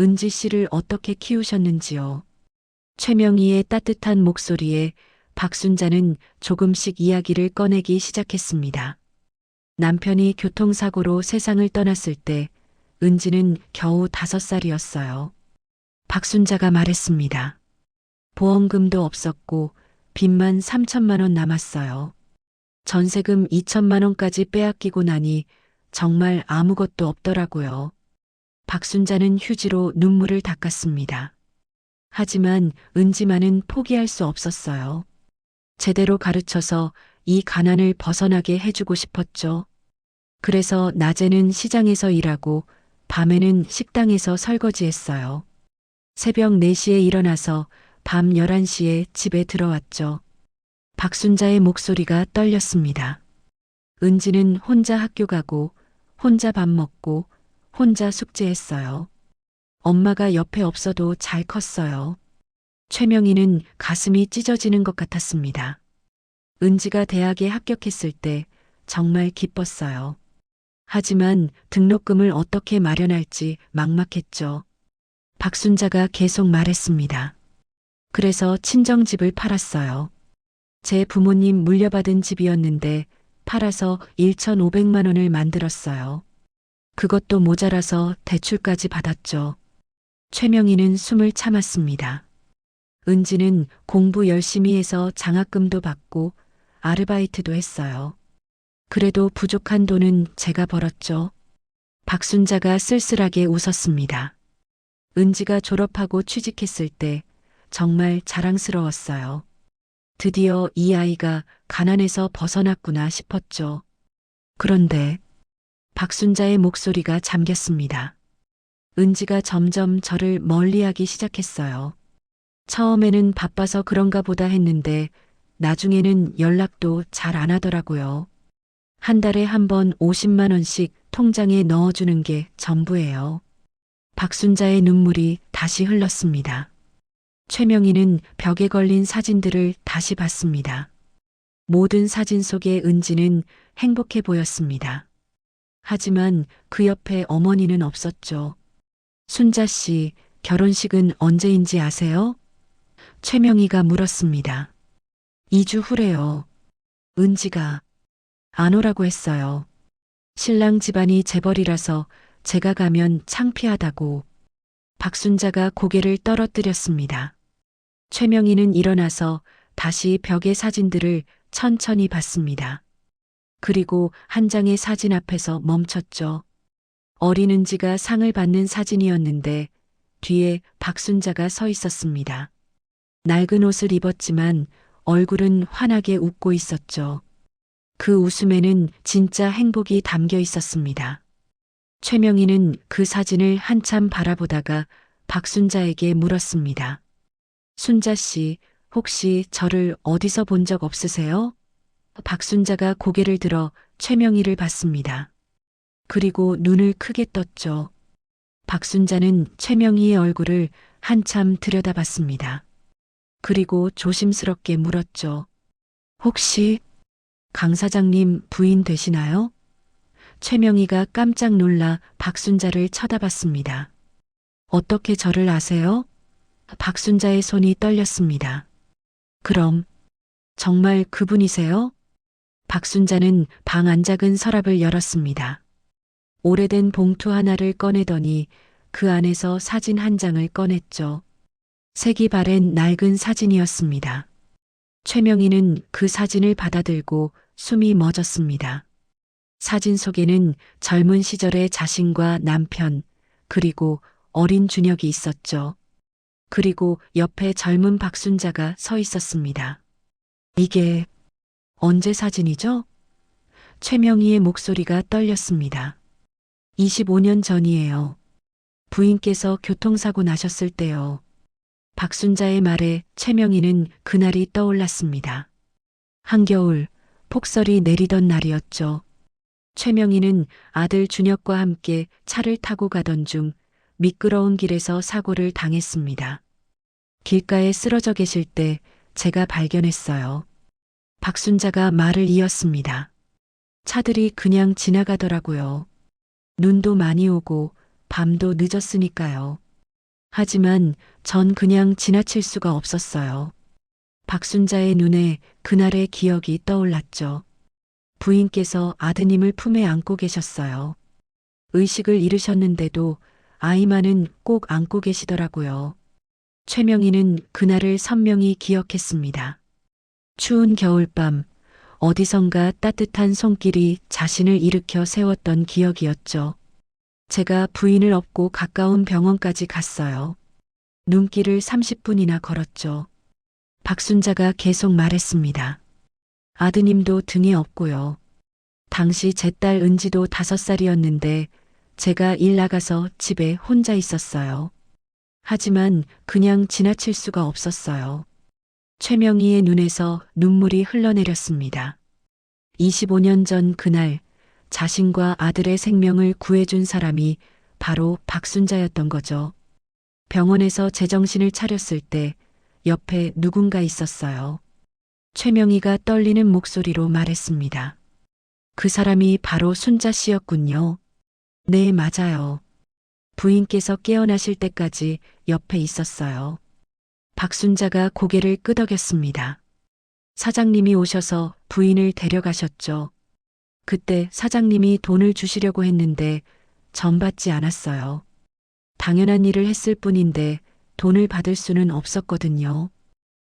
[SPEAKER 2] 은지 씨를 어떻게 키우셨는지요. 최명희의 따뜻한 목소리에 박순자는 조금씩 이야기를 꺼내기 시작했습니다. 남편이 교통사고로 세상을 떠났을 때 은지는 겨우 5살이었어요. 박순자가 말했습니다. 보험금도 없었고 빚만 3천만 원 남았어요. 전세금 2천만 원까지 빼앗기고 나니 정말 아무것도 없더라고요. 박순자는 휴지로 눈물을 닦았습니다. 하지만 은지만은 포기할 수 없었어요. 제대로 가르쳐서 이 가난을 벗어나게 해주고 싶었죠. 그래서 낮에는 시장에서 일하고 밤에는 식당에서 설거지했어요. 새벽 4시에 일어나서 밤 11시에 집에 들어왔죠. 박순자의 목소리가 떨렸습니다. 은지는 혼자 학교 가고 혼자 밥 먹고 혼자 숙제했어요. 엄마가 옆에 없어도 잘 컸어요. 최명희는 가슴이 찢어지는 것 같았습니다. 은지가 대학에 합격했을 때 정말 기뻤어요. 하지만 등록금을 어떻게 마련할지 막막했죠. 박순자가 계속 말했습니다. 그래서 친정집을 팔았어요. 제 부모님 물려받은 집이었는데 팔아서 1,500만 원을 만들었어요. 그것도 모자라서 대출까지 받았죠. 최명희는 숨을 참았습니다. 은지는 공부 열심히 해서 장학금도 받고 아르바이트도 했어요. 그래도 부족한 돈은 제가 벌었죠. 박순자가 쓸쓸하게 웃었습니다. 은지가 졸업하고 취직했을 때 정말 자랑스러웠어요. 드디어 이 아이가 가난에서 벗어났구나 싶었죠. 그런데 박순자의 목소리가 잠겼습니다. 은지가 점점 저를 멀리하기 시작했어요. 처음에는 바빠서 그런가 보다 했는데 나중에는 연락도 잘 안 하더라고요. 한 달에 한 번 50만 원씩 통장에 넣어주는 게 전부예요. 박순자의 눈물이 다시 흘렀습니다. 최명희는 벽에 걸린 사진들을 다시 봤습니다. 모든 사진 속의 은지는 행복해 보였습니다. 하지만 그 옆에 어머니는 없었죠. 순자 씨, 결혼식은 언제인지 아세요? 최명희가 물었습니다. 2주 후래요. 은지가 안 오라고 했어요. 신랑 집안이 재벌이라서 제가 가면 창피하다고. 박순자가 고개를 떨어뜨렸습니다. 최명희는 일어나서 다시 벽의 사진들을 천천히 봤습니다. 그리고 한 장의 사진 앞에서 멈췄죠. 어린 은지가 상을 받는 사진이었는데 뒤에 박순자가 서 있었습니다. 낡은 옷을 입었지만 얼굴은 환하게 웃고 있었죠. 그 웃음에는 진짜 행복이 담겨 있었습니다. 최명희는 그 사진을 한참 바라보다가 박순자에게 물었습니다. 순자 씨, 혹시 저를 어디서 본 적 없으세요? 박순자가 고개를 들어 최명희를 봤습니다. 그리고 눈을 크게 떴죠. 박순자는 최명희의 얼굴을 한참 들여다봤습니다. 그리고 조심스럽게 물었죠. 혹시 강 사장님 부인 되시나요? 최명희가 깜짝 놀라 박순자를 쳐다봤습니다. 어떻게 저를 아세요? 박순자의 손이 떨렸습니다. 그럼 정말 그분이세요? 박순자는 방 안작은 서랍을 열었습니다. 오래된 봉투 하나를 꺼내더니 그 안에서 사진 한 장을 꺼냈죠. 색이 바랜 낡은 사진이었습니다. 최명희는 그 사진을 받아들고 숨이 멎었습니다. 사진 속에는 젊은 시절의 자신과 남편, 그리고 어린 준혁이 있었죠. 그리고 옆에 젊은 박순자가 서 있었습니다. 이게 언제 사진이죠? 최명희의 목소리가 떨렸습니다. 25년 전이에요. 부인께서 교통사고 나셨을 때요. 박순자의 말에 최명희는 그날이 떠올랐습니다. 한겨울 폭설이 내리던 날이었죠. 최명희는 아들 준혁과 함께 차를 타고 가던 중 미끄러운 길에서 사고를 당했습니다. 길가에 쓰러져 계실 때 제가 발견했어요. 박순자가 말을 이었습니다. 차들이 그냥 지나가더라고요. 눈도 많이 오고 밤도 늦었으니까요. 하지만 전 그냥 지나칠 수가 없었어요. 박순자의 눈에 그날의 기억이 떠올랐죠. 부인께서 아드님을 품에 안고 계셨어요. 의식을 잃으셨는데도 아이만은 꼭 안고 계시더라고요. 최명희는 그날을 선명히 기억했습니다. 추운 겨울밤, 어디선가 따뜻한 손길이 자신을 일으켜 세웠던 기억이었죠. 제가 부인을 업고 가까운 병원까지 갔어요. 눈길을 30분이나 걸었죠. 박순자가 계속 말했습니다. 아드님도 등에 업고요. 당시 제 딸 은지도 5살이었는데 제가 일 나가서 집에 혼자 있었어요. 하지만 그냥 지나칠 수가 없었어요. 최명희의 눈에서 눈물이 흘러내렸습니다. 25년 전 그날 자신과 아들의 생명을 구해준 사람이 바로 박순자였던 거죠. 병원에서 제정신을 차렸을 때 옆에 누군가 있었어요. 최명희가 떨리는 목소리로 말했습니다. 그 사람이 바로 순자 씨였군요. 네, 맞아요. 부인께서 깨어나실 때까지 옆에 있었어요. 박순자가 고개를 끄덕였습니다. 사장님이 오셔서 부인을 데려가셨죠. 그때 사장님이 돈을 주시려고 했는데 전 받지 않았어요. 당연한 일을 했을 뿐인데 돈을 받을 수는 없었거든요.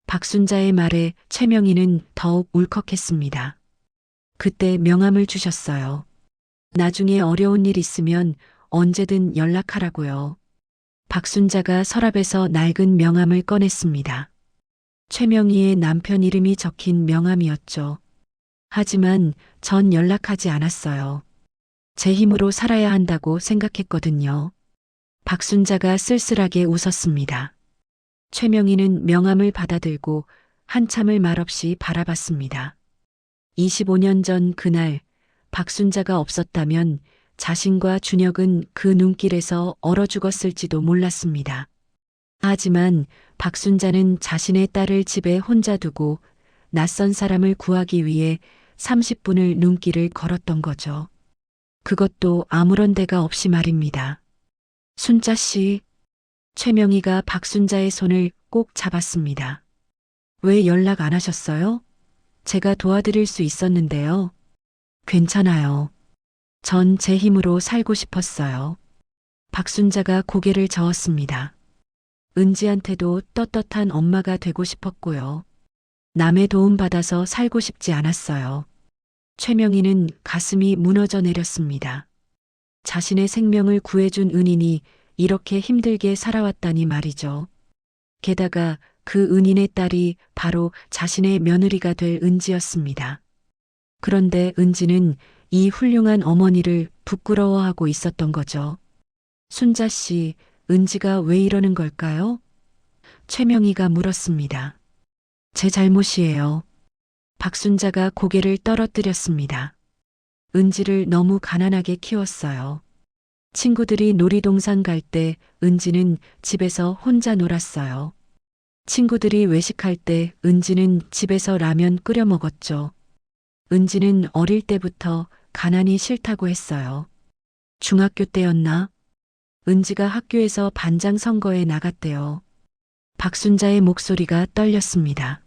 [SPEAKER 2] 박순자의 말에 최명희는 더욱 울컥했습니다. 그때 명함을 주셨어요. 나중에 어려운 일 있으면 언제든 연락하라고요. 박순자가 서랍에서 낡은 명함을 꺼냈습니다. 최명희의 남편 이름이 적힌 명함이었죠. 하지만 전 연락하지 않았어요. 제 힘으로 살아야 한다고 생각했거든요. 박순자가 쓸쓸하게 웃었습니다. 최명희는 명함을 받아들고 한참을 말없이 바라봤습니다. 25년 전 그날 박순자가 없었다면 자신과 준혁은 그 눈길에서 얼어 죽었을지도 몰랐습니다. 하지만 박순자는 자신의 딸을 집에 혼자 두고 낯선 사람을 구하기 위해 30분을 눈길을 걸었던 거죠. 그것도 아무런 데가 없이 말입니다. 순자 씨, 최명희가 박순자의 손을 꼭 잡았습니다. 왜 연락 안 하셨어요? 제가 도와드릴 수 있었는데요. 괜찮아요. 전 제 힘으로 살고 싶었어요. 박순자가 고개를 저었습니다. 은지한테도 떳떳한 엄마가 되고 싶었고요. 남의 도움 받아서 살고 싶지 않았어요. 최명희는 가슴이 무너져 내렸습니다. 자신의 생명을 구해준 은인이 이렇게 힘들게 살아왔다니 말이죠. 게다가 그 은인의 딸이 바로 자신의 며느리가 될 은지였습니다. 그런데 은지는 이 훌륭한 어머니를 부끄러워하고 있었던 거죠. 순자 씨, 은지가 왜 이러는 걸까요? 최명희가 물었습니다. 제 잘못이에요. 박순자가 고개를 떨어뜨렸습니다. 은지를 너무 가난하게 키웠어요. 친구들이 놀이동산 갈 때 은지는 집에서 혼자 놀았어요. 친구들이 외식할 때 은지는 집에서 라면 끓여 먹었죠. 은지는 어릴 때부터 가난이 싫다고 했어요. 중학교 때였나? 은지가 학교에서 반장 선거에 나갔대요. 박순자의 목소리가 떨렸습니다.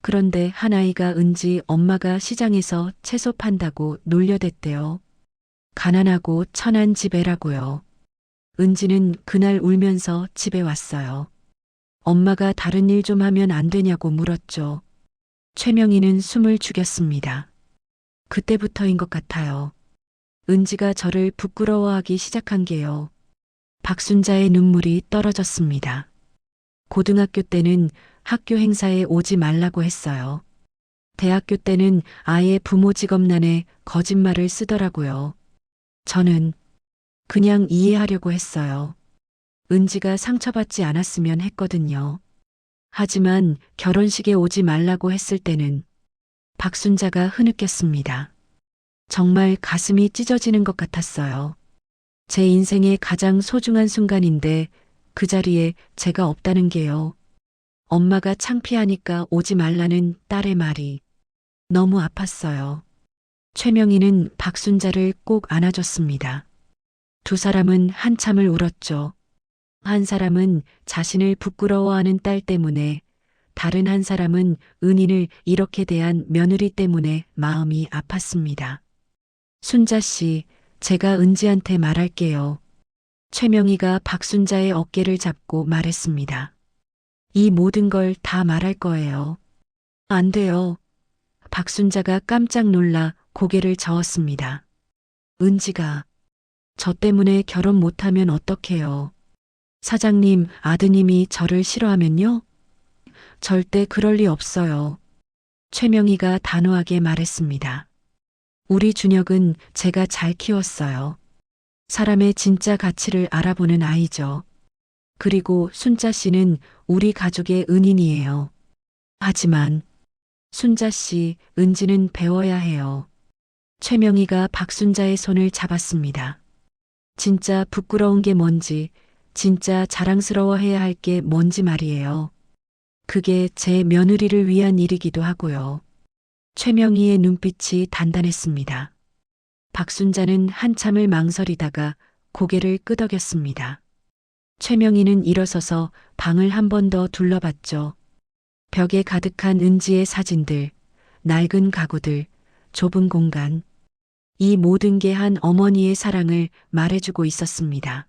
[SPEAKER 2] 그런데 한 아이가 은지 엄마가 시장에서 채소 판다고 놀려댔대요. 가난하고 천한 집애라고요. 은지는 그날 울면서 집에 왔어요. 엄마가 다른 일 좀 하면 안 되냐고 물었죠. 최명희는 숨을 죽였습니다. 그때부터인 것 같아요. 은지가 저를 부끄러워하기 시작한 게요. 박순자의 눈물이 떨어졌습니다. 고등학교 때는 학교 행사에 오지 말라고 했어요. 대학교 때는 아예 부모 직업난에 거짓말을 쓰더라고요. 저는 그냥 이해하려고 했어요. 은지가 상처받지 않았으면 했거든요. 하지만 결혼식에 오지 말라고 했을 때는 박순자가 흐느꼈습니다. 정말 가슴이 찢어지는 것 같았어요. 제 인생의 가장 소중한 순간인데 그 자리에 제가 없다는 게요. 엄마가 창피하니까 오지 말라는 딸의 말이 너무 아팠어요. 최명희는 박순자를 꼭 안아줬습니다. 두 사람은 한참을 울었죠. 한 사람은 자신을 부끄러워하는 딸 때문에, 다른 한 사람은 은인을 이렇게 대한 며느리 때문에 마음이 아팠습니다. 순자 씨, 제가 은지한테 말할게요. 최명희가 박순자의 어깨를 잡고 말했습니다. 이 모든 걸 다 말할 거예요. 안 돼요. 박순자가 깜짝 놀라 고개를 저었습니다. 은지가 저 때문에 결혼 못하면 어떡해요. 사장님, 아드님이 저를 싫어하면요? 절대 그럴 리 없어요. 최명희가 단호하게 말했습니다. 우리 준혁은 제가 잘 키웠어요. 사람의 진짜 가치를 알아보는 아이죠. 그리고 순자 씨는 우리 가족의 은인이에요. 하지만 순자 씨, 은지는 배워야 해요. 최명희가 박순자의 손을 잡았습니다. 진짜 부끄러운 게 뭔지, 진짜 자랑스러워해야 할 게 뭔지 말이에요. 그게 제 며느리를 위한 일이기도 하고요. 최명희의 눈빛이 단단했습니다. 박순자는 한참을 망설이다가 고개를 끄덕였습니다. 최명희는 일어서서 방을 한 번 더 둘러봤죠. 벽에 가득한 은지의 사진들, 낡은 가구들, 좁은 공간. 이 모든 게 한 어머니의 사랑을 말해주고 있었습니다.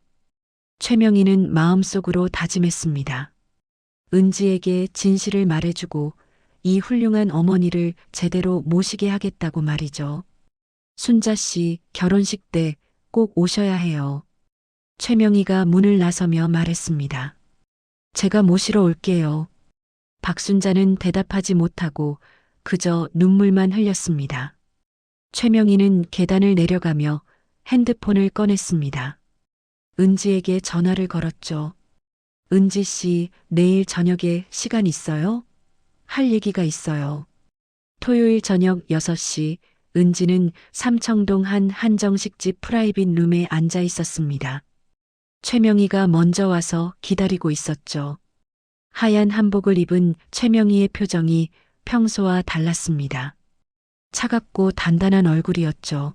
[SPEAKER 2] 최명희는 마음속으로 다짐했습니다. 은지에게 진실을 말해주고 이 훌륭한 어머니를 제대로 모시게 하겠다고 말이죠. 순자 씨, 결혼식 때 꼭 오셔야 해요. 최명희가 문을 나서며 말했습니다. 제가 모시러 올게요. 박순자는 대답하지 못하고 그저 눈물만 흘렸습니다. 최명희는 계단을 내려가며 핸드폰을 꺼냈습니다. 은지에게 전화를 걸었죠. 은지 씨, 내일 저녁에 시간 있어요? 할 얘기가 있어요. 토요일 저녁 6시, 은지는 삼청동 한 한정식집 프라이빗 룸에 앉아 있었습니다. 최명희가 먼저 와서 기다리고 있었죠. 하얀 한복을 입은 최명희의 표정이 평소와 달랐습니다. 차갑고 단단한 얼굴이었죠.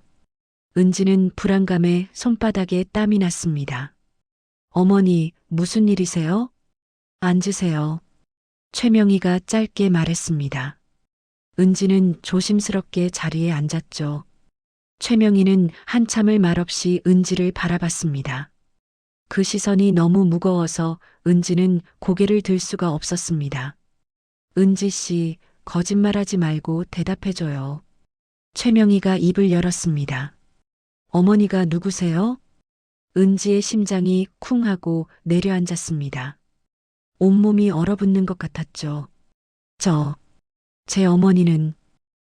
[SPEAKER 2] 은지는 불안감에 손바닥에 땀이 났습니다. 어머니, 무슨 일이세요? 앉으세요. 최명희가 짧게 말했습니다. 은지는 조심스럽게 자리에 앉았죠. 최명희는 한참을 말없이 은지를 바라봤습니다. 그 시선이 너무 무거워서 은지는 고개를 들 수가 없었습니다. 은지 씨, 거짓말하지 말고 대답해줘요. 최명희가 입을 열었습니다. 어머니가 누구세요? 은지의 심장이 쿵 하고 내려앉았습니다. 온몸이 얼어붙는 것 같았죠. 제 어머니는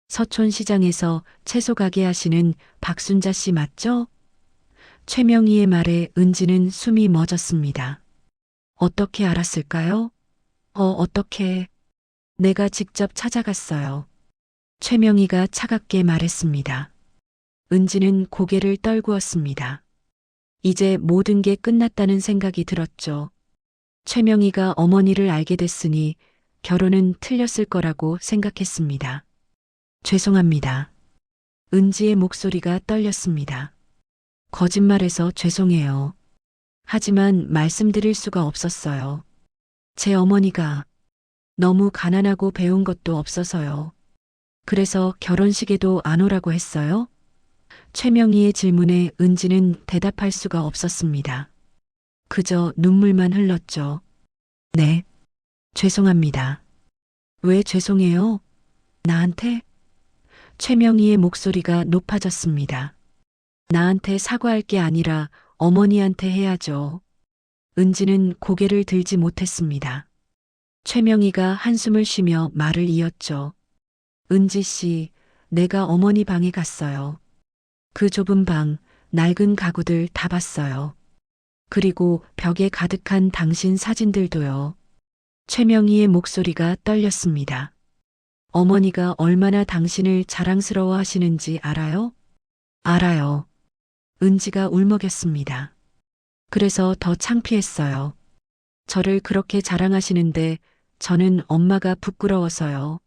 [SPEAKER 2] 서촌시장에서 채소 가게 하시는 박순자 씨 맞죠? 최명희의 말에 은지는 숨이 멎었습니다. 어떻게 알았을까요? 어떻게? 내가 직접 찾아갔어요. 최명희가 차갑게 말했습니다. 은지는 고개를 떨구었습니다. 이제 모든 게 끝났다는 생각이 들었죠. 최명희가 어머니를 알게 됐으니 결혼은 틀렸을 거라고 생각했습니다. 죄송합니다. 은지의 목소리가 떨렸습니다. 거짓말해서 죄송해요. 하지만 말씀드릴 수가 없었어요. 제 어머니가 너무 가난하고 배운 것도 없어서요. 그래서 결혼식에도 안 오라고 했어요? 최명희의 질문에 은지는 대답할 수가 없었습니다. 그저 눈물만 흘렀죠. 네, 죄송합니다. 왜 죄송해요? 나한테? 최명희의 목소리가 높아졌습니다. 나한테 사과할 게 아니라 어머니한테 해야죠. 은지는 고개를 들지 못했습니다. 최명희가 한숨을 쉬며 말을 이었죠. 은지 씨, 내가 어머니 방에 갔어요. 그 좁은 방, 낡은 가구들 다 봤어요. 그리고 벽에 가득한 당신 사진들도요. 최명희의 목소리가 떨렸습니다. 어머니가 얼마나 당신을 자랑스러워 하시는지 알아요? 알아요. 은지가 울먹였습니다. 그래서 더 창피했어요. 저를 그렇게 자랑하시는데 저는 엄마가 부끄러워서요.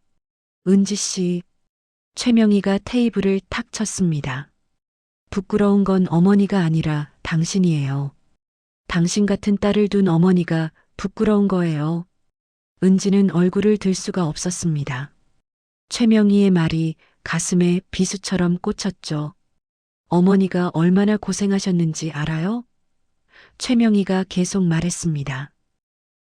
[SPEAKER 2] 은지 씨, 최명희가 테이블을 탁 쳤습니다. 부끄러운 건 어머니가 아니라 당신이에요. 당신 같은 딸을 둔 어머니가 부끄러운 거예요. 은지는 얼굴을 들 수가 없었습니다. 최명희의 말이 가슴에 비수처럼 꽂혔죠. 어머니가 얼마나 고생하셨는지 알아요? 최명희가 계속 말했습니다.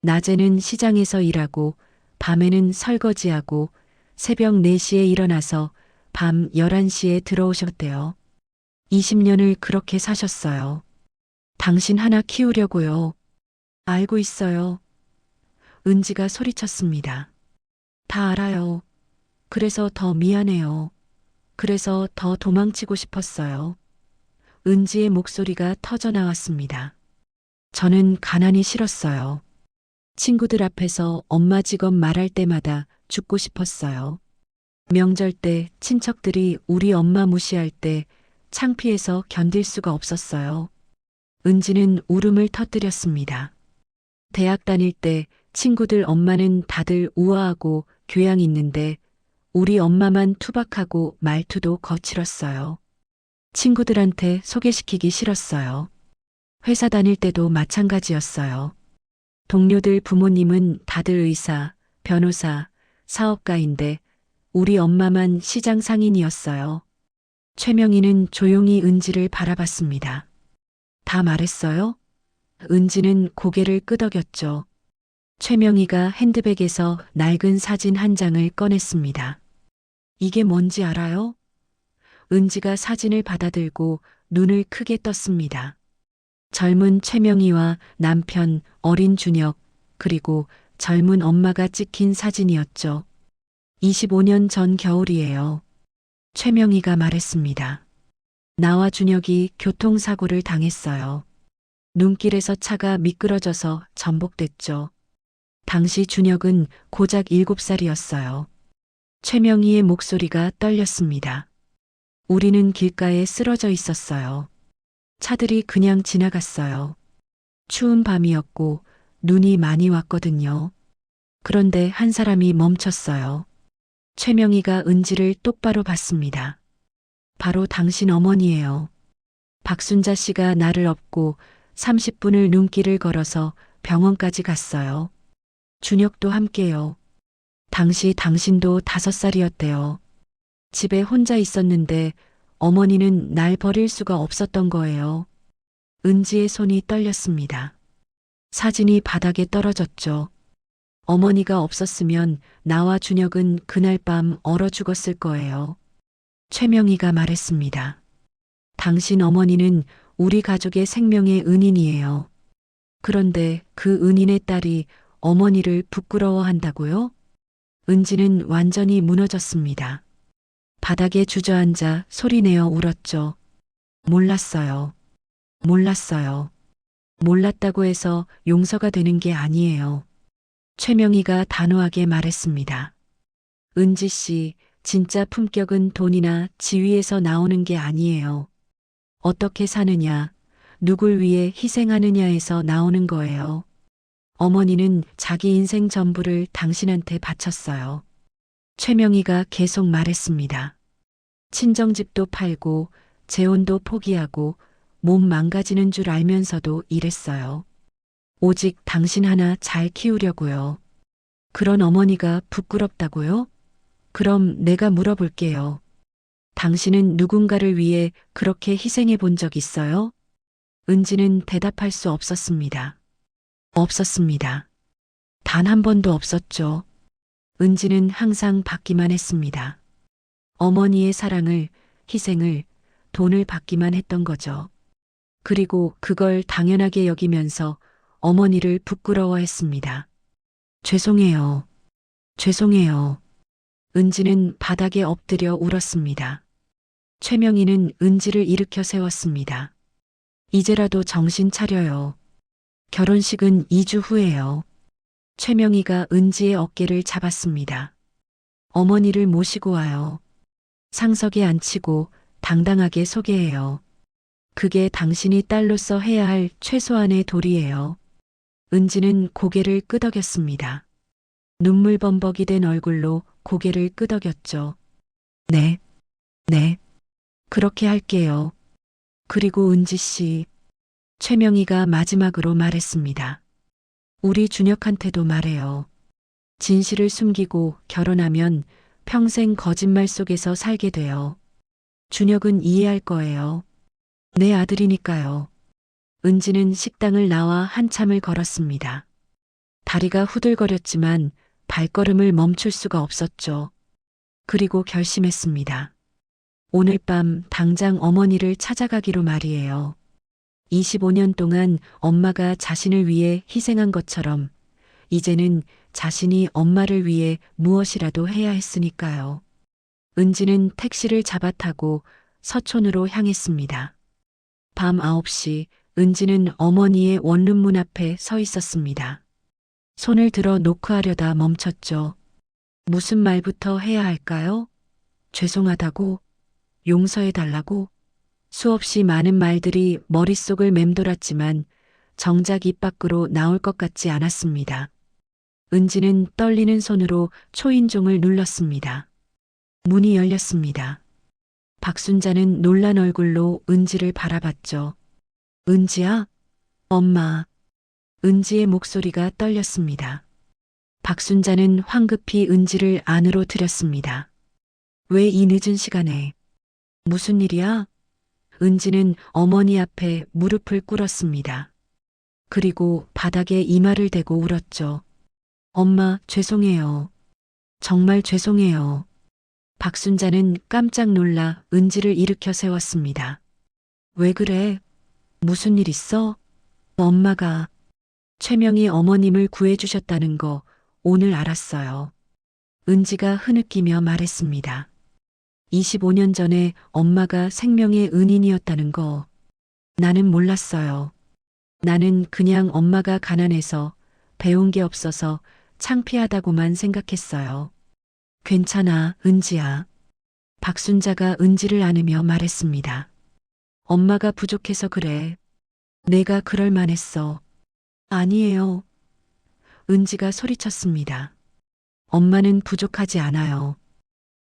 [SPEAKER 2] 낮에는 시장에서 일하고 밤에는 설거지하고 새벽 4시에 일어나서 밤 11시에 들어오셨대요. 20년을 그렇게 사셨어요. 당신 하나 키우려고요. 알고 있어요. 은지가 소리쳤습니다. 다 알아요. 그래서 더 미안해요. 그래서 더 도망치고 싶었어요. 은지의 목소리가 터져 나왔습니다. 저는 가난이 싫었어요. 친구들 앞에서 엄마 직업 말할 때마다 죽고 싶었어요. 명절 때 친척들이 우리 엄마 무시할 때 창피해서 견딜 수가 없었어요. 은지는 울음을 터뜨렸습니다. 대학 다닐 때 친구들 엄마는 다들 우아하고 교양 있는데 우리 엄마만 투박하고 말투도 거칠었어요. 친구들한테 소개시키기 싫었어요. 회사 다닐 때도 마찬가지였어요. 동료들 부모님은 다들 의사, 변호사, 사업가인데 우리 엄마만 시장 상인이었어요. 최명희는 조용히 은지를 바라봤습니다. 다 말했어요? 은지는 고개를 끄덕였죠. 최명희가 핸드백에서 낡은 사진 한 장을 꺼냈습니다. 이게 뭔지 알아요? 은지가 사진을 받아들고 눈을 크게 떴습니다. 젊은 최명희와 남편 어린 준혁 그리고 젊은 엄마가 찍힌 사진이었죠. 25년 전 겨울이에요. 최명희가 말했습니다. 나와 준혁이 교통사고를 당했어요. 눈길에서 차가 미끄러져서 전복됐죠. 당시 준혁은 고작 7살이었어요. 최명희의 목소리가 떨렸습니다. 우리는 길가에 쓰러져 있었어요. 차들이 그냥 지나갔어요. 추운 밤이었고 눈이 많이 왔거든요. 그런데 한 사람이 멈췄어요. 최명희가 은지를 똑바로 봤습니다. 바로 당신 어머니예요. 박순자 씨가 나를 업고 30분을 눈길을 걸어서 병원까지 갔어요. 준혁도 함께요. 당시 당신도 5살이었대요. 집에 혼자 있었는데 어머니는 날 버릴 수가 없었던 거예요. 은지의 손이 떨렸습니다. 사진이 바닥에 떨어졌죠. 어머니가 없었으면 나와 준혁은 그날 밤 얼어 죽었을 거예요. 최명희가 말했습니다. 당신 어머니는 우리 가족의 생명의 은인이에요. 그런데 그 은인의 딸이 어머니를 부끄러워한다고요? 은지는 완전히 무너졌습니다. 바닥에 주저앉아 소리내어 울었죠. 몰랐어요. 몰랐어요. 몰랐다고 해서 용서가 되는 게 아니에요. 최명희가 단호하게 말했습니다. 은지 씨, 진짜 품격은 돈이나 지위에서 나오는 게 아니에요. 어떻게 사느냐, 누굴 위해 희생하느냐에서 나오는 거예요. 어머니는 자기 인생 전부를 당신한테 바쳤어요. 최명희가 계속 말했습니다. 친정집도 팔고 재혼도 포기하고 몸 망가지는 줄 알면서도 일했어요. 오직 당신 하나 잘 키우려고요. 그런 어머니가 부끄럽다고요? 그럼 내가 물어볼게요. 당신은 누군가를 위해 그렇게 희생해 본 적 있어요? 은지는 대답할 수 없었습니다. 없었습니다. 단 한 번도 없었죠. 은지는 항상 받기만 했습니다. 어머니의 사랑을, 희생을, 돈을 받기만 했던 거죠. 그리고 그걸 당연하게 여기면서 어머니를 부끄러워했습니다. 죄송해요. 죄송해요. 은지는 바닥에 엎드려 울었습니다. 최명희는 은지를 일으켜 세웠습니다. 이제라도 정신 차려요. 결혼식은 2주 후예요. 최명희가 은지의 어깨를 잡았습니다. 어머니를 모시고 와요. 상석에 앉히고 당당하게 소개해요. 그게 당신이 딸로서 해야 할 최소한의 도리예요. 은지는 고개를 끄덕였습니다. 눈물 범벅이 된 얼굴로 고개를 끄덕였죠. 네, 네, 그렇게 할게요. 그리고 은지 씨, 최명희가 마지막으로 말했습니다. 우리 준혁한테도 말해요. 진실을 숨기고 결혼하면 평생 거짓말 속에서 살게 돼요. 준혁은 이해할 거예요. 내 아들이니까요. 은지는 식당을 나와 한참을 걸었습니다. 다리가 후들거렸지만 발걸음을 멈출 수가 없었죠. 그리고 결심했습니다. 오늘 밤 당장 어머니를 찾아가기로 말이에요. 25년 동안 엄마가 자신을 위해 희생한 것처럼 이제는 자신이 엄마를 위해 무엇이라도 해야 했으니까요. 은지는 택시를 잡아 타고 서촌으로 향했습니다. 밤 9시 은지는 어머니의 원룸문 앞에 서 있었습니다. 손을 들어 노크하려다 멈췄죠. 무슨 말부터 해야 할까요? 죄송하다고? 용서해달라고? 수없이 많은 말들이 머릿속을 맴돌았지만 정작 입 밖으로 나올 것 같지 않았습니다. 은지는 떨리는 손으로 초인종을 눌렀습니다. 문이 열렸습니다. 박순자는 놀란 얼굴로 은지를 바라봤죠. 은지야? 엄마. 은지의 목소리가 떨렸습니다. 박순자는 황급히 은지를 안으로 들였습니다. 왜 이 늦은 시간에? 무슨 일이야? 은지는 어머니 앞에 무릎을 꿇었습니다. 그리고 바닥에 이마를 대고 울었죠. 엄마, 죄송해요. 정말 죄송해요. 박순자는 깜짝 놀라 은지를 일으켜 세웠습니다. 왜 그래? 무슨 일 있어? 엄마가 최명희 어머님을 구해주셨다는 거 오늘 알았어요. 은지가 흐느끼며 말했습니다. 25년 전에 엄마가 생명의 은인이었다는 거 나는 몰랐어요. 나는 그냥 엄마가 가난해서 배운 게 없어서 창피하다고만 생각했어요. 괜찮아, 은지야. 박순자가 은지를 안으며 말했습니다. 엄마가 부족해서 그래. 내가 그럴 만했어. 아니에요. 은지가 소리쳤습니다. 엄마는 부족하지 않아요.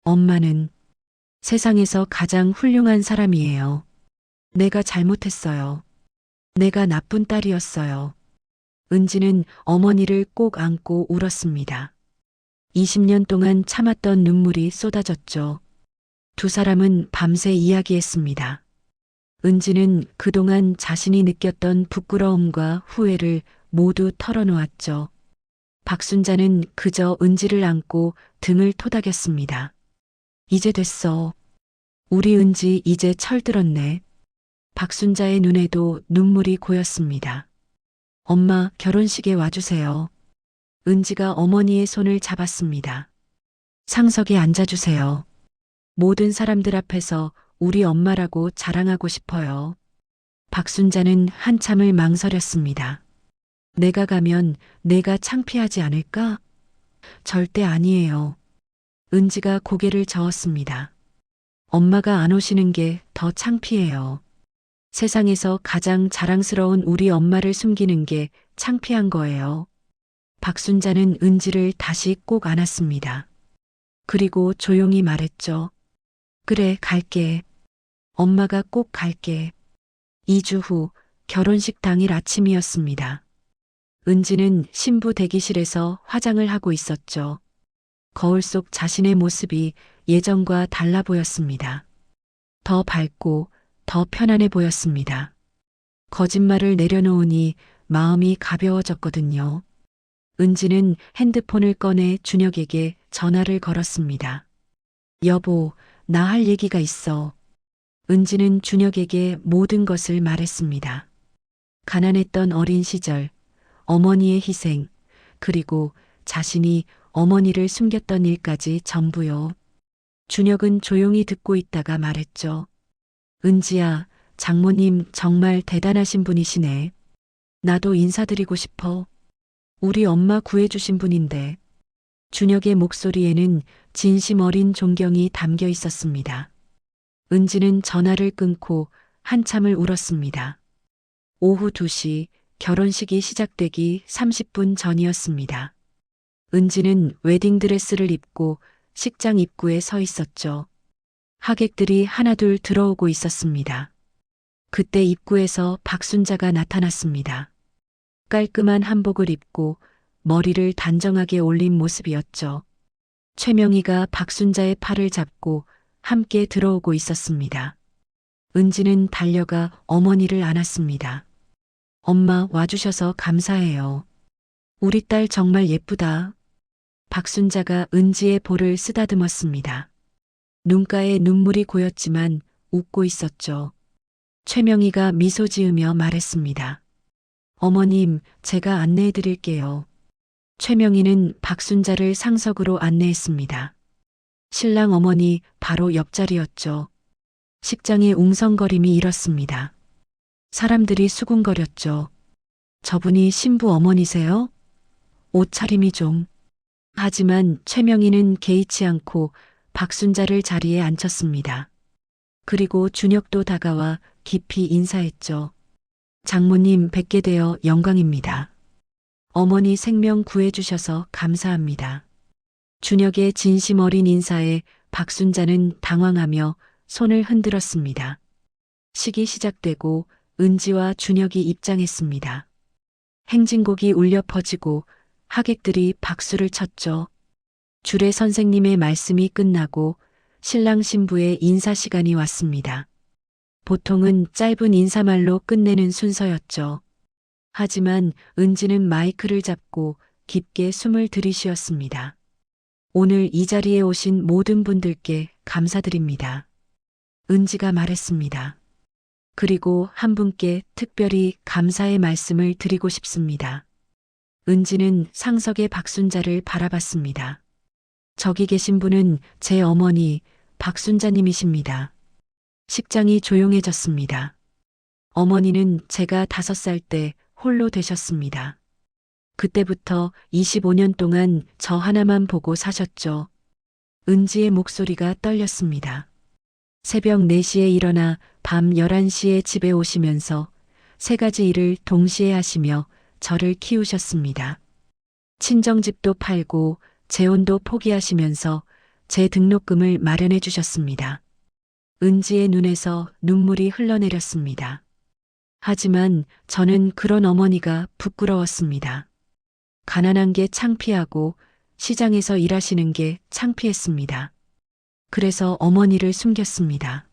[SPEAKER 2] 엄마는 세상에서 가장 훌륭한 사람이에요. 내가 잘못했어요. 내가 나쁜 딸이었어요. 은지는 어머니를 꼭 안고 울었습니다. 20년 동안 참았던 눈물이 쏟아졌죠. 두 사람은 밤새 이야기했습니다. 은지는 그동안 자신이 느꼈던 부끄러움과 후회를 모두 털어놓았죠. 박순자는 그저 은지를 안고 등을 토닥였습니다. 이제 됐어. 우리 은지 이제 철들었네. 박순자의 눈에도 눈물이 고였습니다. 엄마, 결혼식에 와주세요. 은지가 어머니의 손을 잡았습니다. 상석에 앉아주세요. 모든 사람들 앞에서 우리 엄마라고 자랑하고 싶어요. 박순자는 한참을 망설였습니다. 내가 가면 내가 창피하지 않을까? 절대 아니에요. 은지가 고개를 저었습니다. 엄마가 안 오시는 게 더 창피해요. 세상에서 가장 자랑스러운 우리 엄마를 숨기는 게 창피한 거예요. 박순자는 은지를 다시 꼭 안았습니다. 그리고 조용히 말했죠. 그래, 갈게. 엄마가 꼭 갈게. 2주 후 결혼식 당일 아침이었습니다. 은지는 신부 대기실에서 화장을 하고 있었죠. 거울 속 자신의 모습이 예전과 달라 보였습니다. 더 밝고 더 편안해 보였습니다. 거짓말을 내려놓으니 마음이 가벼워졌거든요. 은지는 핸드폰을 꺼내 준혁에게 전화를 걸었습니다. 여보, 나 할 얘기가 있어. 은지는 준혁에게 모든 것을 말했습니다. 가난했던 어린 시절, 어머니의 희생, 그리고 자신이 어머니를 숨겼던 일까지 전부요. 준혁은 조용히 듣고 있다가 말했죠. 은지야, 장모님 정말 대단하신 분이시네. 나도 인사드리고 싶어. 우리 엄마 구해주신 분인데. 준혁의 목소리에는 진심 어린 존경이 담겨 있었습니다. 은지는 전화를 끊고 한참을 울었습니다. 오후 2시 결혼식이 시작되기 30분 전이었습니다. 은지는 웨딩드레스를 입고 식장 입구에 서 있었죠. 하객들이 하나둘 들어오고 있었습니다. 그때 입구에서 박순자가 나타났습니다. 깔끔한 한복을 입고 머리를 단정하게 올린 모습이었죠. 최명희가 박순자의 팔을 잡고 함께 들어오고 있었습니다. 은지는 달려가 어머니를 안았습니다. 엄마 와주셔서 감사해요. 우리 딸 정말 예쁘다. 박순자가 은지의 볼을 쓰다듬었습니다. 눈가에 눈물이 고였지만 웃고 있었죠. 최명희가 미소 지으며 말했습니다. 어머님, 제가 안내해 드릴게요. 최명희는 박순자를 상석으로 안내했습니다. 신랑 어머니 바로 옆자리였죠. 식장의 웅성거림이 일었습니다. 사람들이 수군거렸죠. 저분이 신부 어머니세요? 옷차림이 좀. 하지만 최명희는 개의치 않고 박순자를 자리에 앉혔습니다. 그리고 준혁도 다가와 깊이 인사했죠. 장모님 뵙게 되어 영광입니다. 어머니 생명 구해주셔서 감사합니다. 준혁의 진심 어린 인사에 박순자는 당황하며 손을 흔들었습니다. 식이 시작되고 은지와 준혁이 입장했습니다. 행진곡이 울려 퍼지고 하객들이 박수를 쳤죠. 주례 선생님의 말씀이 끝나고 신랑 신부의 인사 시간이 왔습니다. 보통은 짧은 인사말로 끝내는 순서였죠. 하지만 은지는 마이크를 잡고 깊게 숨을 들이쉬었습니다. 오늘 이 자리에 오신 모든 분들께 감사드립니다. 은지가 말했습니다. 그리고 한 분께 특별히 감사의 말씀을 드리고 싶습니다. 은지는 상석의 박순자를 바라봤습니다. 저기 계신 분은 제 어머니 박순자님이십니다. 식장이 조용해졌습니다. 어머니는 제가 5살 때 홀로 되셨습니다. 그때부터 25년 동안 저 하나만 보고 사셨죠. 은지의 목소리가 떨렸습니다. 새벽 4시에 일어나 밤 11시에 집에 오시면서 3가지 일을 동시에 하시며 저를 키우셨습니다. 친정집도 팔고 재혼도 포기하시면서 제 등록금을 마련해 주셨습니다. 은지의 눈에서 눈물이 흘러내렸습니다. 하지만 저는 그런 어머니가 부끄러웠습니다. 가난한 게 창피하고 시장에서 일하시는 게 창피했습니다. 그래서 어머니를 숨겼습니다.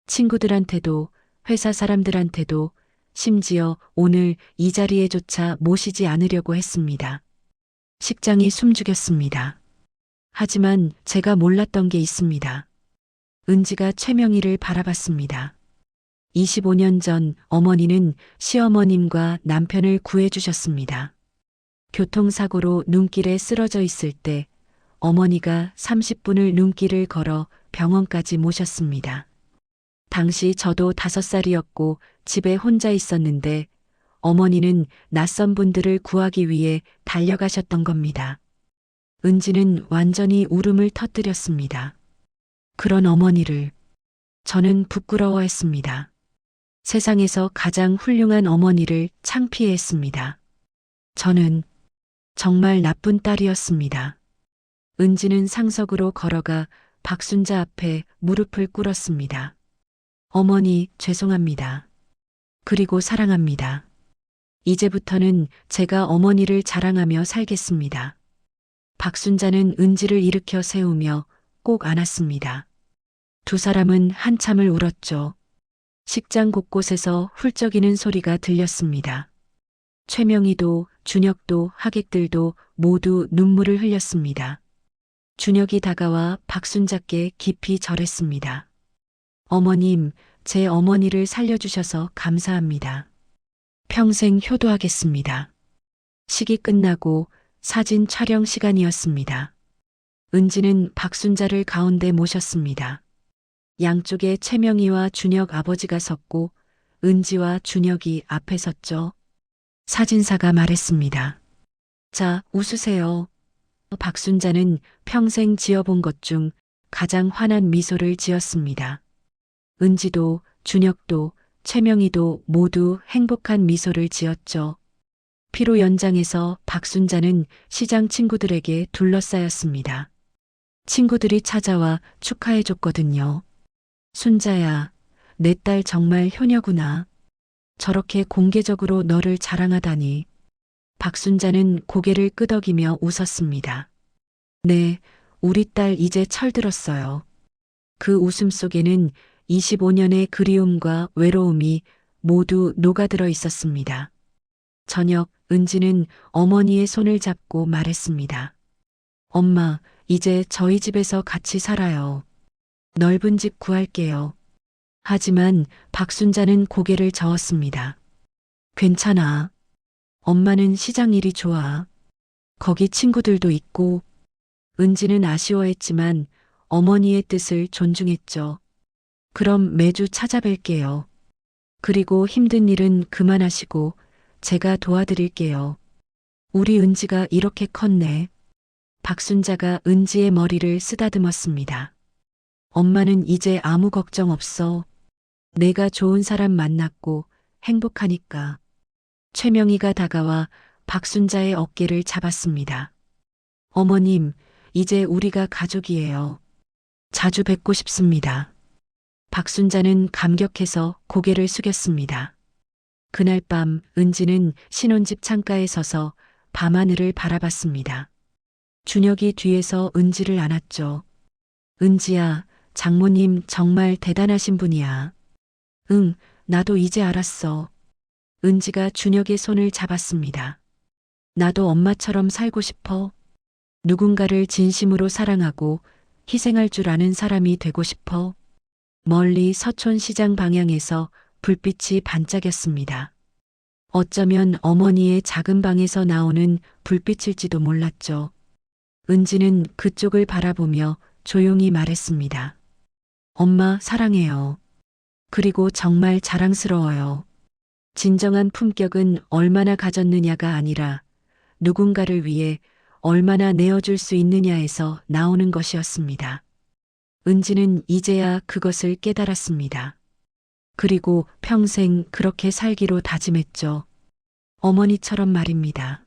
[SPEAKER 2] 친구들한테도 회사 사람들한테도 심지어 오늘 이 자리에조차 모시지 않으려고 했습니다. 식장이 숨죽였습니다. 하지만 제가 몰랐던 게 있습니다. 은지가 최명희를 바라봤습니다. 25년 전 어머니는 시어머님과 남편을 구해주셨습니다. 교통사고로 눈길에 쓰러져 있을 때 어머니가 30분을 눈길을 걸어 병원까지 모셨습니다. 당시 저도 5살이었고 집에 혼자 있었는데 어머니는 낯선 분들을 구하기 위해 달려가셨던 겁니다. 은지는 완전히 울음을 터뜨렸습니다. 그런 어머니를 저는 부끄러워했습니다. 세상에서 가장 훌륭한 어머니를 창피해했습니다. 저는 정말 나쁜 딸이었습니다. 은지는 상석으로 걸어가 박순자 앞에 무릎을 꿇었습니다. 어머니, 죄송합니다. 그리고 사랑합니다. 이제부터는 제가 어머니를 자랑하며 살겠습니다. 박순자는 은지를 일으켜 세우며 꼭 안았습니다. 두 사람은 한참을 울었죠. 식장 곳곳에서 훌쩍이는 소리가 들렸습니다. 최명희도 준혁도 하객들도 모두 눈물을 흘렸습니다. 준혁이 다가와 박순자께 깊이 절했습니다. 어머님, 제 어머니를 살려주셔서 감사합니다. 평생 효도하겠습니다. 식이 끝나고 사진 촬영 시간이었습니다. 은지는 박순자를 가운데 모셨습니다. 양쪽에 최명희와 준혁 아버지가 섰고 은지와 준혁이 앞에 섰죠. 사진사가 말했습니다. 자, 웃으세요. 박순자는 평생 지어본 것 중 가장 환한 미소를 지었습니다. 은지도 준혁도 최명희도 모두 행복한 미소를 지었죠. 피로 연장에서 박순자는 시장 친구들에게 둘러싸였습니다. 친구들이 찾아와 축하해줬거든요. 순자야, 내 딸 정말 효녀구나. 저렇게 공개적으로 너를 자랑하다니. 박순자는 고개를 끄덕이며 웃었습니다. 네, 우리 딸 이제 철들었어요. 그 웃음 속에는 25년의 그리움과 외로움이 모두 녹아들어 있었습니다. 저녁 은지는 어머니의 손을 잡고 말했습니다. 엄마, 이제 저희 집에서 같이 살아요. 넓은 집 구할게요. 하지만 박순자는 고개를 저었습니다. 괜찮아. 엄마는 시장 일이 좋아. 거기 친구들도 있고. 은지는 아쉬워했지만 어머니의 뜻을 존중했죠. 그럼 매주 찾아뵐게요. 그리고 힘든 일은 그만하시고 제가 도와드릴게요. 우리 은지가 이렇게 컸네. 박순자가 은지의 머리를 쓰다듬었습니다. 엄마는 이제 아무 걱정 없어. 내가 좋은 사람 만났고 행복하니까. 최명희가 다가와 박순자의 어깨를 잡았습니다. 어머님, 이제 우리가 가족이에요. 자주 뵙고 싶습니다. 박순자는 감격해서 고개를 숙였습니다. 그날 밤 은지는 신혼집 창가에 서서 밤하늘을 바라봤습니다. 준혁이 뒤에서 은지를 안았죠. 은지야, 장모님 정말 대단하신 분이야. 응, 나도 이제 알았어. 은지가 준혁의 손을 잡았습니다. 나도 엄마처럼 살고 싶어. 누군가를 진심으로 사랑하고 희생할 줄 아는 사람이 되고 싶어. 멀리 서촌시장 방향에서 불빛이 반짝였습니다. 어쩌면 어머니의 작은 방에서 나오는 불빛일지도 몰랐죠. 은지는 그쪽을 바라보며 조용히 말했습니다. 엄마 사랑해요. 그리고 정말 자랑스러워요. 진정한 품격은 얼마나 가졌느냐가 아니라 누군가를 위해 얼마나 내어줄 수 있느냐에서 나오는 것이었습니다. 은지는 이제야 그것을 깨달았습니다. 그리고 평생 그렇게 살기로 다짐했죠. 어머니처럼 말입니다.